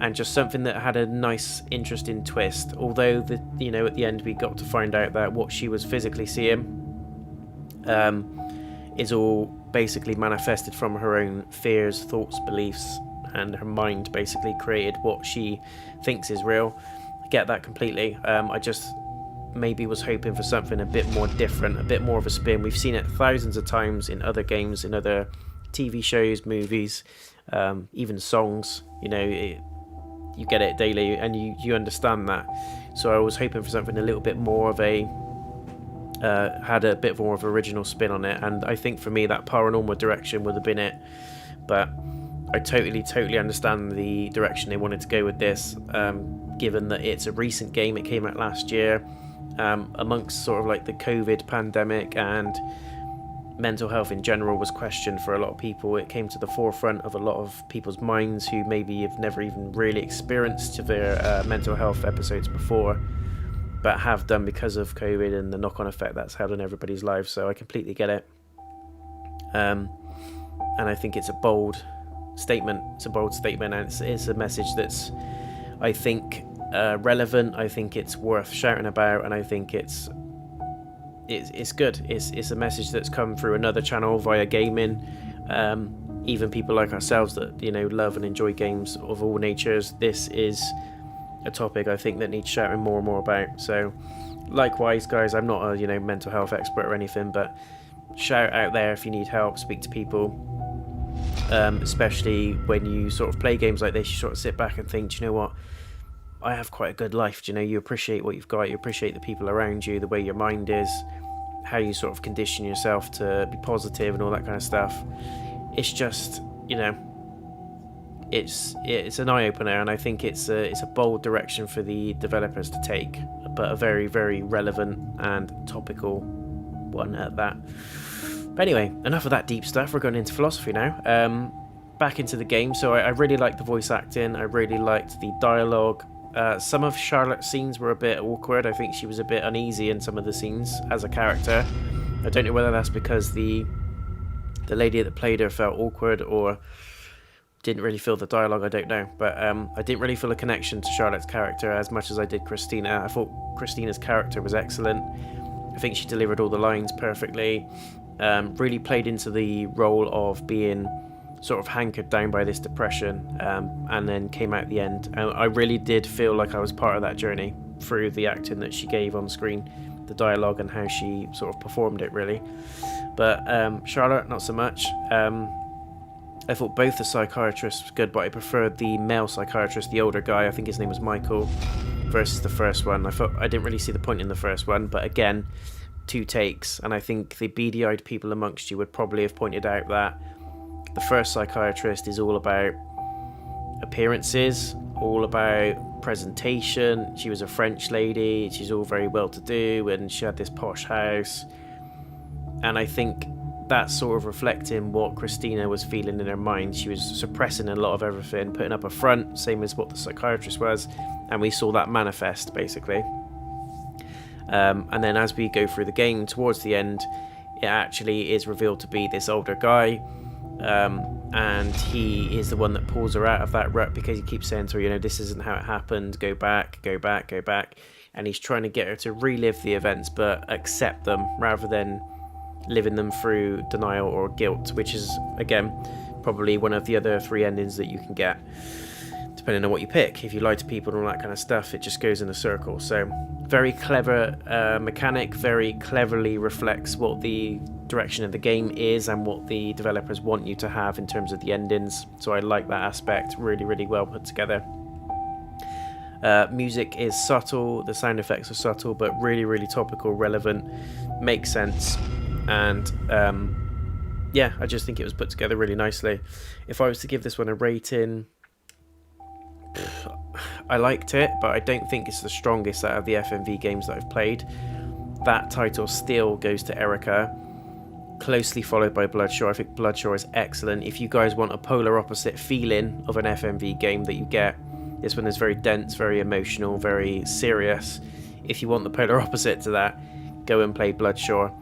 and just something that had a nice, interesting twist. Although at the end we got to find out that what she was physically seeing is all basically manifested from her own fears, thoughts, beliefs, and her mind basically created what she thinks is real. I get that completely. I just maybe was hoping for something a bit more different, a bit more of a spin. We've seen it thousands of times in other games, in other TV shows, movies, even songs. You know, you get it daily and you understand that. So I was hoping for something a little bit more of a had a bit more of an original spin on it, and I think for me that paranormal direction would have been it. But I totally understand the direction they wanted to go with this, given that it's a recent game. It came out last year, amongst sort of like the COVID pandemic, and mental health in general was questioned for a lot of people. It came to the forefront of a lot of people's minds who maybe have never even really experienced their mental health episodes before, but have done because of COVID and the knock-on effect that's had on everybody's lives. So I completely get it, and I think it's a bold statement. It's a bold statement, and it's a message that's, I think, relevant. I think it's worth shouting about, and I think it's good. It's a message that's come through another channel via gaming. Even people like ourselves that, you know, love and enjoy games of all natures. This is a topic I think that needs shouting more and more about. So, likewise, guys, I'm not a, you know, mental health expert or anything, but shout out there if you need help. Speak to people. Especially when you sort of play games like this, you sort of sit back and think, do you know what? I have quite a good life. Do you know, you appreciate what you've got, you appreciate the people around you, the way your mind is, how you sort of condition yourself to be positive and all that kind of stuff. It's just, you know, it's an eye-opener, and I think it's a bold direction for the developers to take, but a very, very relevant and topical one at that. But anyway, enough of that deep stuff. We're going into philosophy now. Back into the game. So I really liked the voice acting. I really liked the dialogue. Some of Charlotte's scenes were a bit awkward. I think she was a bit uneasy in some of the sscenes as a character. I don't know whether that's because the lady that played her felt awkward or didn't really feel the dialogue. I don't know. But I didn't really feel a connection to Charlotte's character as much as I did Kristina. I thought Kristina's character was excellent. I think she delivered all the lines perfectly. Really played into the role of being sort of hankered down by this depression, and then came out at the end. I really did feel like I was part of that journey through the acting that she gave on screen, the dialogue, and how she sort of performed it, really. But Charlotte, not so much. I thought both the psychiatrists was good, but I preferred the male psychiatrist, the older guy, I think his name was Michael, versus the first one. I thought I didn't really see the point in the first one, but again, 2 takes, and I think the beady-eyed people amongst you would probably have pointed out that the first psychiatrist is all about appearances, all about presentation. She was a French lady, she's all very well-to-do, and she had this posh house, and I think that's sort of reflecting what Kristina was feeling in her mind. She was suppressing a lot of everything, putting up a front, same as what the psychiatrist was, and we saw that manifest, basically. And then as we go through the game towards the end, it actually is revealed to be this older guy, and he is the one that pulls her out of that rut, because he keeps saying to her, you know, this isn't how it happened, go back, and he's trying to get her to relive the events but accept them rather than living them through denial or guilt, which is, again, probably one of the other 3 endings that you can get, depending on what you pick. If you lie to people and all that kind of stuff, it just goes in a circle. So very clever mechanic, very cleverly reflects what the direction of the game is and what the developers want you to have in terms of the endings. So I like that aspect. Really, really well put together. Music is subtle, the sound effects are subtle, but really, really topical, relevant, makes sense. And yeah, I just think it was put together really nicely. If I was to give this one a rating, I liked it, but I don't think it's the strongest out of the FMV games that I've played. That title still goes to Erica, closely followed by Bloodshore. I think Bloodshore is excellent. If you guys want a polar opposite feeling of an FMV game that you get, this one is very dense, very emotional, very serious. If you want the polar opposite to that, go and play Bloodshore.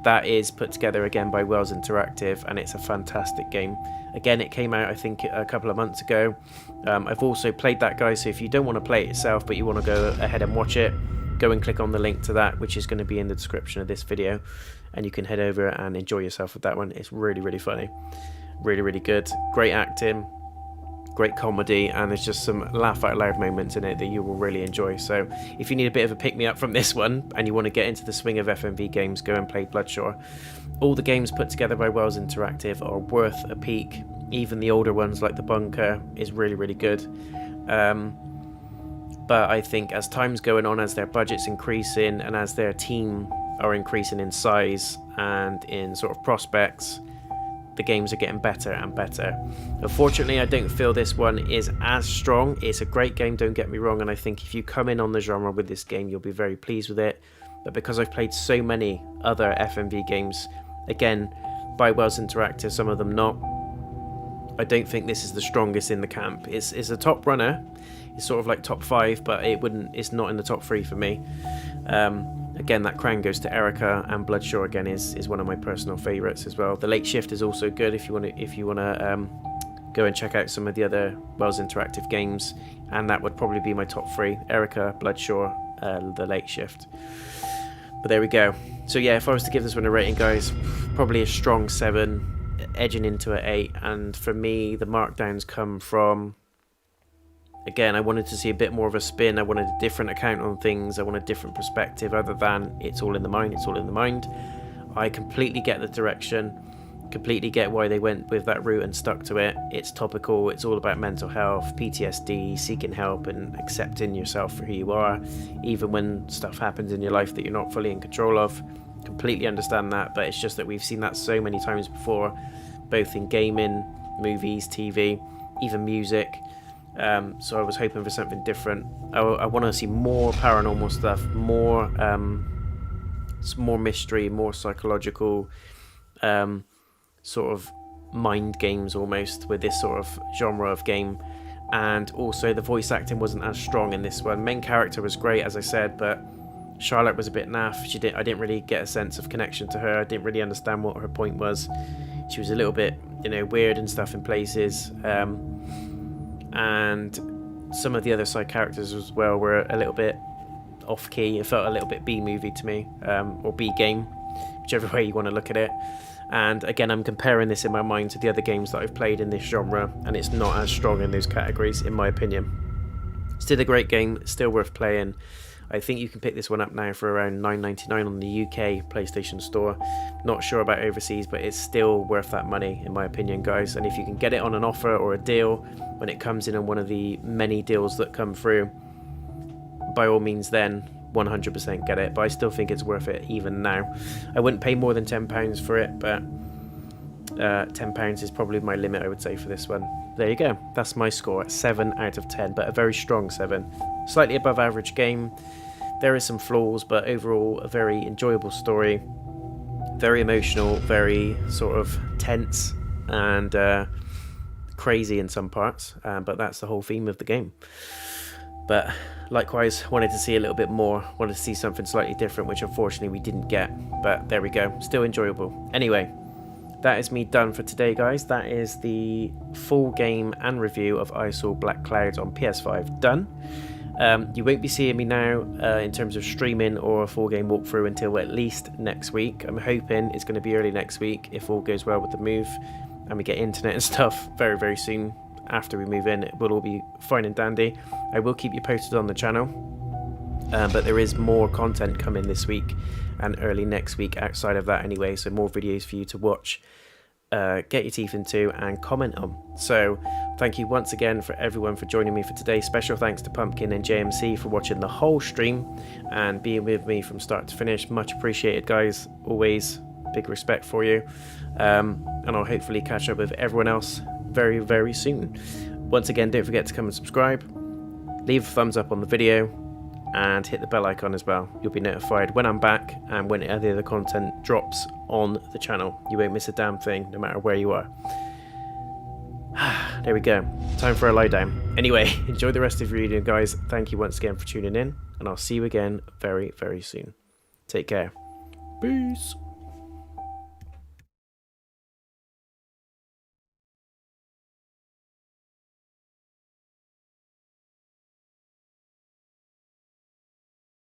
That is put together again by Wells Interactive, and it's a fantastic game. Again, it came out I think a couple of months ago. I've also played that, guys, so if you don't want to play it yourself but you want to go ahead and watch it, go and click on the link to that, which is going to be in the description of this video, and you can head over and enjoy yourself with that one. It's really, really funny, really, really good, great acting, great comedy, and there's just some laugh out loud moments in it that you will really enjoy. So if you need a bit of a pick-me-up from this one and you want to get into the swing of FMV games, go and play Bloodshore. All the games put together by Wells Interactive are worth a peek. Even the older ones like The Bunker is really, really good. But I think as time's going on, as their budget's increasing and as their team are increasing in size and in sort of prospects, the games are getting better and better. Unfortunately, I don't feel this one is as strong. It's a great game, don't get me wrong, and I think if you come in on the genre with this game, you'll be very pleased with it. But because I've played so many other FMV games, again, by Wells Interactive, some of them not, I don't think this is the strongest in the camp. It's a top runner. It's sort of like top 5, but it's not in the top 3 for me. Again, that crown goes to Erica, and Bloodshore again is one of my personal favourites as well. The Late Shift is also good if you want to go and check out some of the other Wells Interactive games, and that would probably be my top 3: Erica, Bloodshore, The Late Shift. But there we go. So yeah, if I was to give this one a rating, guys, probably a strong 7, edging into an 8. And for me, the markdowns come from, again, I wanted to see a bit more of a spin. I wanted a different account on things. I want a different perspective other than it's all in the mind, it's all in the mind. I completely get the direction, completely get why they went with that route and stuck to it. It's topical, it's all about mental health, PTSD, seeking help and accepting yourself for who you are, even when stuff happens in your life that you're not fully in control of. Completely understand that, but it's just that we've seen that so many times before, both in gaming, movies, TV, even music. So I was hoping for something different. I want to see more paranormal stuff, more mystery, more psychological, sort of mind games almost with this sort of genre of game. And also the voice acting wasn't as strong in this one. Main character was great, as I said, but Charlotte was a bit naff. I didn't really get a sense of connection to her. I didn't really understand what her point was. She was a little bit, weird and stuff in places. And some of the other side characters as well were a little bit off key. It felt a little bit B-movie to me, or B-game, whichever way you want to look at it. And again, I'm comparing this in my mind to the other games that I've played in this genre, and it's not as strong in those categories, in my opinion. Still a great game, still worth playing. I think you can pick this one up now for around $9.99 on the UK PlayStation Store. Not sure about overseas, but it's still worth that money, in my opinion, guys. And if you can get it on an offer or a deal when it comes in on one of the many deals that come through, by all means then 100% get it. But I still think it's worth it even now. I wouldn't pay more than £10 for it, but £10 is probably my limit, I would say, for this one. There you go. That's my score, 7 out of 10, but a very strong 7. Slightly above average game. There is some flaws, but overall a very enjoyable story. Very emotional, very sort of tense and crazy in some parts, but that's the whole theme of the game. But likewise, wanted to see a little bit more, wanted to see something slightly different, which unfortunately we didn't get, but there we go, still enjoyable. Anyway, that is me done for today, guys. That is the full game and review of I Saw Black Clouds on PS5 done. You won't be seeing me now in terms of streaming or a full game walkthrough until at least next week. I'm hoping it's going to be early next week if all goes well with the move and we get internet and stuff very, very soon. After we move in, it will all be fine and dandy. I will keep you posted on the channel, but there is more content coming this week and early next week outside of that anyway, so more videos for you to watch, get your teeth into and comment on. So thank you once again for everyone for joining me for today. Special thanks to Pumpkin and JMC for watching the whole stream and being with me from start to finish. Much appreciated, guys. Always big respect for you, and I'll hopefully catch up with everyone else very, very soon. Once again, don't forget to come and subscribe, leave a thumbs up on the video, and hit the bell icon as well. You'll be notified when I'm back and when any other content drops on the channel. You won't miss a damn thing, no matter where you are. There we go. Time for a lie down. Anyway, enjoy the rest of your evening, guys. Thank you once again for tuning in, and I'll see you again very, very soon. Take care. Peace.